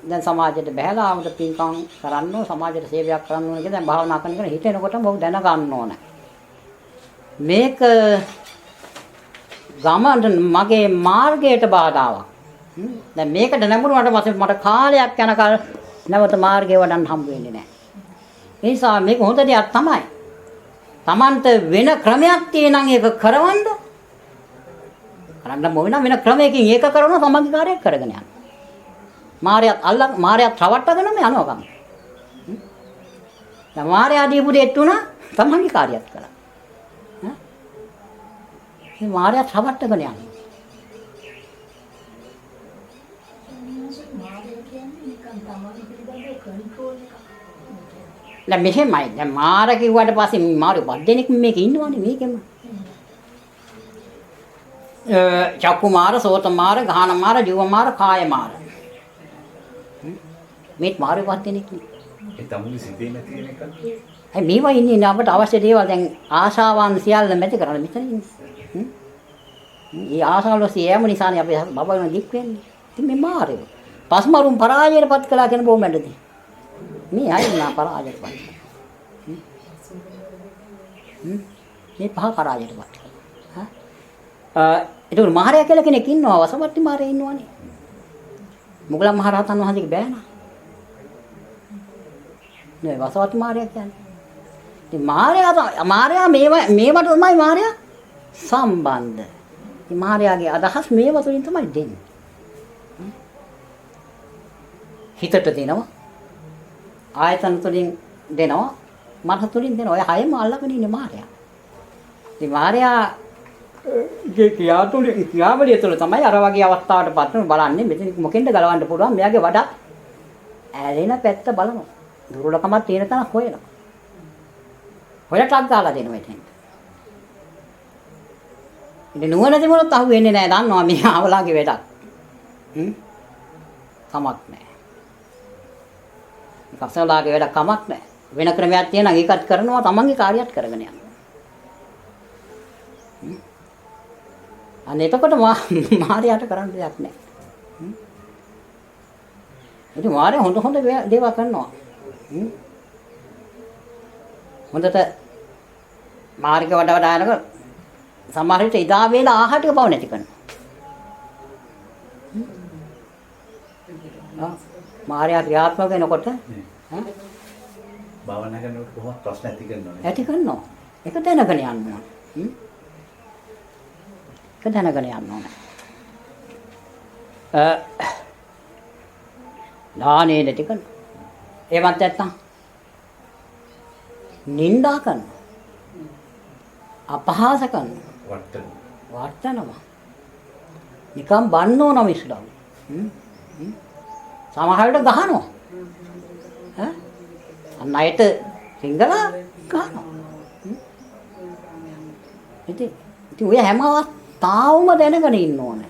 දැන් සමාජයට බහැලා ආවද පින්කම් කරන්න ඕන සමාජයට සේවයක් කරන්න ඕන කියලා දැන් භාවනා කරන කෙනා හිතෙනකොට මොකද දැනගන්න ඕන. මේක ගමන මගේ මාර්ගයට බාධාවක්. දැන් මේකට නැඹුරුනට මට කාලයක් යනකල් නැවත මාර්ගය වඩන්න හම්බ වෙන්නේ නැහැ. ඒ නිසා මේක හොඳ දෙයක් තමයි. Tamanta වෙන ක්‍රමයක් තියෙනනම් ඒක කරවන්න. කරන්න මොන වෙන ක්‍රමයකින් ඒක කරනවා සමගි කාර්යයක් කරගෙන යනවා. මාර්යත් රවට්ටගෙනම යනවා ගම. දැන් මාර්යා දීපු දෙයක් තුන සමගි කාර්යයක් කළා. මේ මායя රවට්ටගෙන යනවා. මාර්ගය කියන්නේ නිකන් තමන් පිළිබඳව කන්ට්‍රෝල් එකක්. දැන් මෙහෙමයි. දැන් මාර කිව්වට පස්සේ මාරු බද්දෙනෙක් මේක ඉන්නවනේ මේකෙම. චක්කු මාර, සෝත මාර, ගාහන මාර, ජීව මාර, කාය මාර. මේත් මාරු බද්දෙනෙක් නේ. ඒ තමයි සිතේ නැති වෙන එකක්. ඇයි මේවා ඉන්නේ අපට අවශ්‍ය දේවල් දැන් ආශාවන් සියල්ල මැද කරලා මෙතන ඉන්නේ. මේ ආශාවල සියම නිසානේ අපි බබලන දික් වෙන්නේ. ඉතින් මේ මාරේ. පස්මරුම් පරාජයටපත් කළා කියන බොමැඩදී. මේ අයනා පරාජයටපත්. මේ පහ පරාජයටපත්. ඒක මහරයා කියලා කෙනෙක් ඉන්නවා වසවට්ටි මාරේ ඉන්නවනේ. මුගලන් මහ රහතන් වහන්සේගේ බෑනා. නේ වසවට්ටි මාරයා කියන්නේ. ඉතින් මාරයා මේවට තමයි මාරයා සම්බන්ධ. ඉතින් මාරයාගේ අදහස් මේව තුලින් තමයි දෙන්නේ. හිතට දෙනවා. ආයතන තුලින් දෙනවා. මනස තුලින් දෙනවා. ඔය හයම අල්ලගෙන ඉන්නේ මාරයා. ඉතින් මාරයා ක්‍රියාවලිය තුළ තමයි අර වගේ අවස්ථාවකටපත් වෙන බලන්නේ මෙතන මොකෙන්ද ගලවන්න පුළුවන් මෙයාගේ වඩා ඇලෙන පැත්ත බලනවා දුර්වලකමක් තියෙන තැන හොයනවා හොයටක් ගාලා දෙනවා එතෙන් ඉතින් නුවණ තිබුණොත් අහු වෙන්නේ නැහැ දන්නවා මේ ආවලාගේ වැඩක් කමක් නැහැ කසලාගේ වැඩක් කමක් නැහැ වෙන ක්‍රමයක් තියෙනවා ඒකත් කරනවා තමන්ගේ කාර්යයක් කරගෙන යනවා අනේ එතකොට මාරයාට කරන්න දෙයක් නැහැ. ඉතින් මාරයා හොඳ දේවල් කරනවා. හොඳට මාර්ග වඩා යනකොට සමහර විට ඉදා වේලා ආහාර ටික පව නැති කරනවා. මාරයා ක්‍රියාත්මක වෙනකොට භාවනා කරනකොට කොහොමද ප්‍රශ්න ඇති කරනවනේ. ඇති කරනවා. ඒක දැනගෙන යන්න ඕන. දැනගෙන යන්න ඕන. දානේ නැති කරන. ඒවත් නැත්තම් නින්දා කරන. අපහාස කරන. වටනවා. නිකම් බන්නෝ නම් ඉස්සලා. සමහරවිට ගහනවා. අන්න අයට සිංගලා ගහනවා. ඉතින් ඔය හැම තාවම දැනගෙන ඉන්න ඕනේ.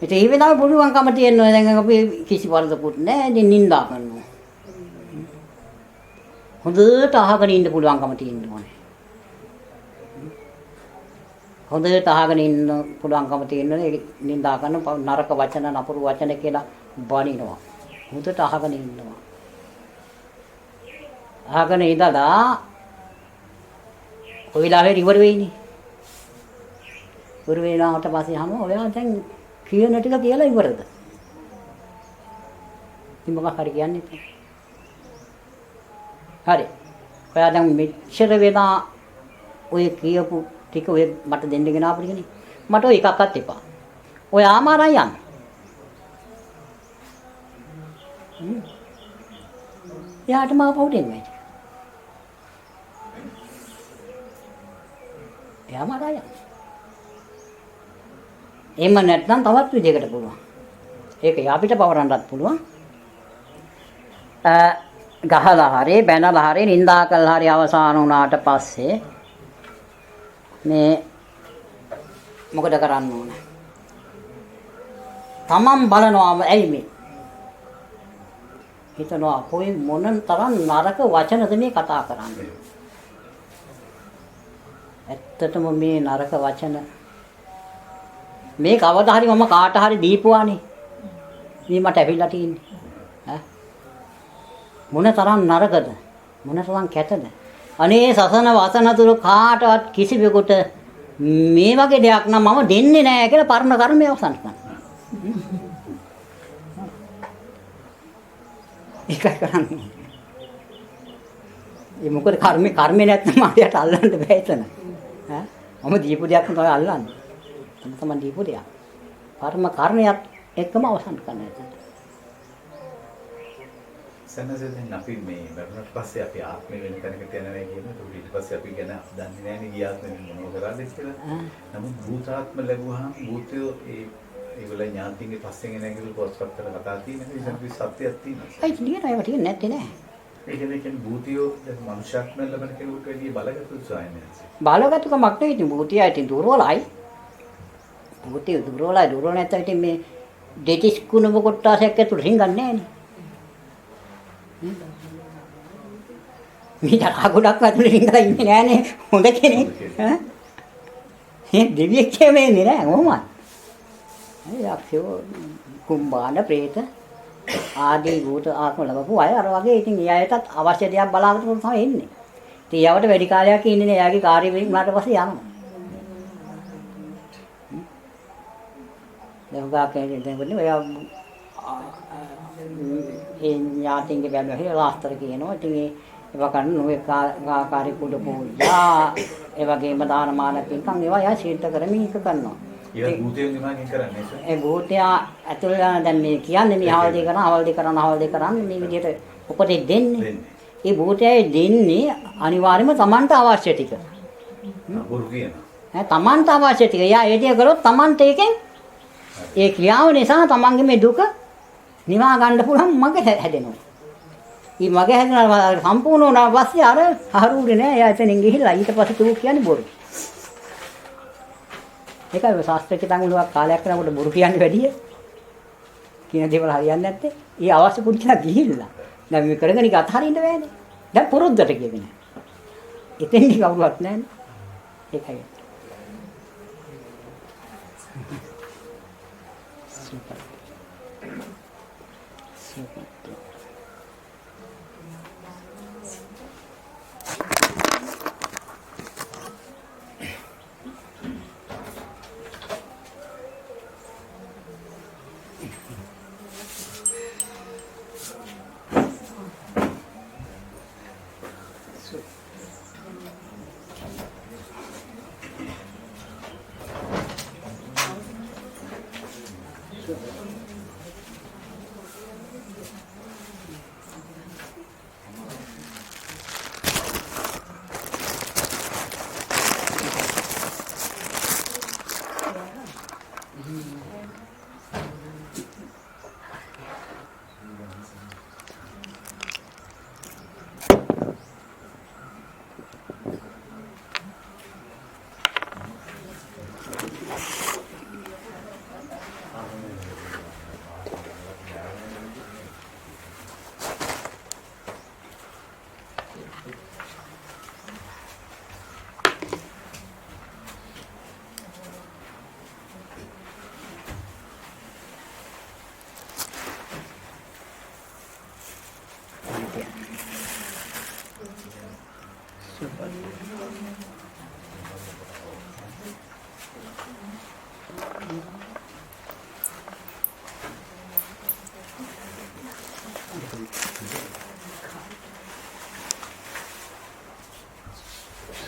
ඒ වෙලාවෙ පුළුවන්කම තියෙනවා දැන් අපි කිසි වරදකුත් නැහැ ඉතින් නින්දා කරනවා. හොඳට අහගෙන ඉන්න පුළුවන්කම තියෙන්න ඕනේ. හොඳට අහගෙන ඉන්න පුළුවන්කම තියෙනවා නින්දා කරන නරක වචන නපුරු වචන කියලා බනිනවා. හොඳට අහගෙන ඉන්නවා. අහගෙන ඉඳලා ඔය වෙලාවේ ඉවර වෙයිනේ. ඉවර වෙනාට පස්සේ අහනවා ඔයා දැන් කියන ටික කියලා ඉවරද? ඉතින් මොකක් හරි කියන්නේ නැත්නම්. හරි. ඔයා දැන් මෙච්චර වෙලා ඔය කියපු ටික ඔය මට දෙන්න ගෙන ආපු ටිකනේ. මට ඔය එකක්වත් එපා. ඔය ආමාරයි යන්න. එයාට මාව පවුදෙන්නේ නැහැ. එයාම ආරය. එහෙම නැත්නම් තවත් විදිහකට පුළුවන්. ඒක යාපිට පවරන්නත් පුළුවන්. ගහලා හරි බැනලා හරි නින්දා කළා හරි අවසන් වුණාට පස්සේ මේ මොකද කරන්න ඕන? තමන් බලනවාම ඇයි මේ? හිතනවා කොයි මොන තරම් නරක වචනද මේ කතා කරන්නේ? ඇත්තටම මේ නරක වචන මේ කවදා හරි මම කාට හරි දීපුවානේ. මේ මට ඇවිල්ලා තින්නේ. ඈ මොන තරම් නරකද? මොන තරම් කැතද? අනේ සසන වසන තුරු කාටවත් කිසිවෙකුට මේ වගේ දෙයක් නම් මම දෙන්නේ නැහැ කියලා පරණ කර්මය අවසන් කරනවා. ඒකයි කරන්නේ. ඒ මොකද කර්මේ නැත්නම් මායට අල්ලන්න බෑ එතන. ඈ මම දීපු දෙයක් තමයි අල්ලන්නේ. තමයි දීපු දෙයක්. කර්මයක් එක්කම අවසන් කරන්න එතන. සන්නසේ දැන් අපි මේ මරුණට පස්සේ අපි ආත්මය වෙන තැනකට යනවා කියන්නේ ඒක ඊට පස්සේ අපි ගැන දන්නේ නැහැනේ ගියාත්මෙ මොනව කරාද කියලා. නමුත් භූතාත්ම ලැබුවාම භූතයෝ ඒගොල්ලෝ ඥාතිගේ පස්සෙන් එන එකේ පොස්පත් කරලා කතා තියෙනවා. ඒක අපි සත්‍යයක් තියෙනවා. ඒ තියෙනවා ඒවා තියෙන්නේ නැත්තේ නෑ. ඒ කියන්නේ භූතියෝ දැන් මනුෂ්‍යාත්ම ලැබෙන කෙනෙකුට වැඩි බලගත්තු ස්වයංයන්ස. බලගතුකමක් නෙවෙයි ඉතින් භූතිය ඉතින් දුර්වලයි. භූතිය දුර්වලයි දුර්වල නැත්නම් ඉතින් මේ දෙතිස් කුණම කොට්ටාසයක් ඇතුළේ රින්ගන්නේ නෑනේ. මේ දරා ගොඩක් ඇතුළේ රින්ගලා ඉන්නේ නෑනේ හොඳ කෙනෙක්. ඈ දෙවියෙක් කියන්නේ නෑ කොහොමද? යක්ෂයෝ කුම්බාන ප්‍රේත ආදී භූත ආත්ම ලැබපු අය අර වගේ ඉතින් ඒ අයටත් අවශ්‍ය දේවල් බලාගෙන තමයි එන්නේ. ඉතින් යාවට වැඩි කාලයක් ඉන්නේ නේ එයාගේ කාර්ය වුණාට පස්සේ යනවා. දැන් ගාකේ දැන් ඔය ඒ ඥාතින්ගේ බැලුවා හිලා ලාස්තර කියනවා. ඉතින් ඒවා කරන ඔය කාර්ය කුඩ පූජා ඒ වගේම දාන මාන පින්කම් ඒවා යා ශීර්ත කරමින් එක කරනවා. ඒ භූතයන් නිමාකින් කරන්නේ ඒ භූතයා ඇතුළේ දැන් මේ කියන්නේ මේ හවල් දෙක කරන මේ විදිහට උපදෙස් දෙන්නේ. ඒ භූතයයි දෙන්නේ අනිවාර්යයෙන්ම Tamanට අවශ්‍ය ටික. බොරු කියනවා. Tamanට අවශ්‍ය ටික. යා ඒ ටික කරොත් Tamanට ඒකෙන් ඒ ක්‍රියාව නිසා Tamanගේ මේ දුක නිවා ගන්න පුළුවන් මග හැදෙනවා. මේ මග හැදෙනවා සම්පූර්ණ වුණා පස්සේ අර හරුුනේ නෑ. එයා එතනින් ගිහිල්ලා ඊට පස්සේ තුක් කියන්නේ බොරු. ඒකයි ශාස්ත්‍රීය තංගුලක් කාලයක් යනකොට බොරු කියන්නේ වැඩිය. කියන දේවල් හරියන්නේ නැත්තේ. ඒ අවශ්‍ය පුරුද්දලා ගිහිල්ලා. දැන් මේ කරගෙන ඉක අතහරින්න බෑනේ. දැන් පුරුද්දට කියගෙන. එතෙන්දි කවුරුවත් නැන්නේ. ඒකයි. Super. Super.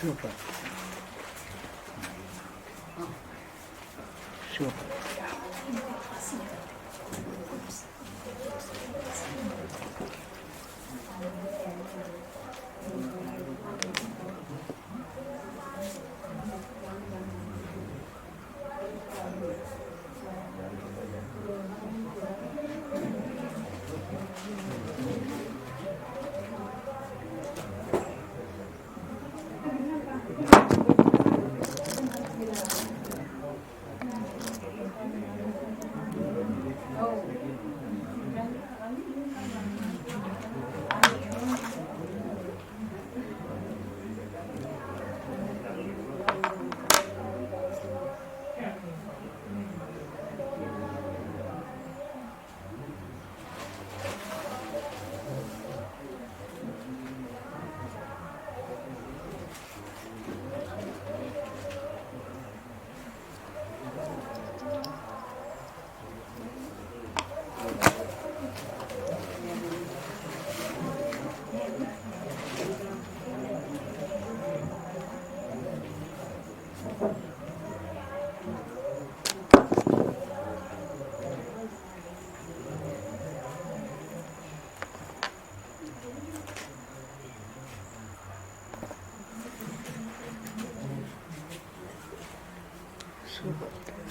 Super. Super.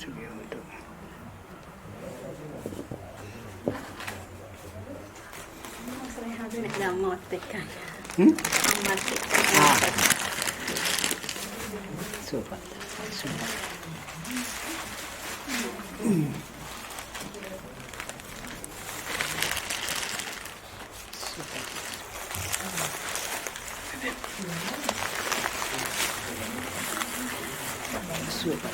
සුඛී හොයතු. Saya ada nama tekan. Hmm? Amat tekan. Super. Super. Super.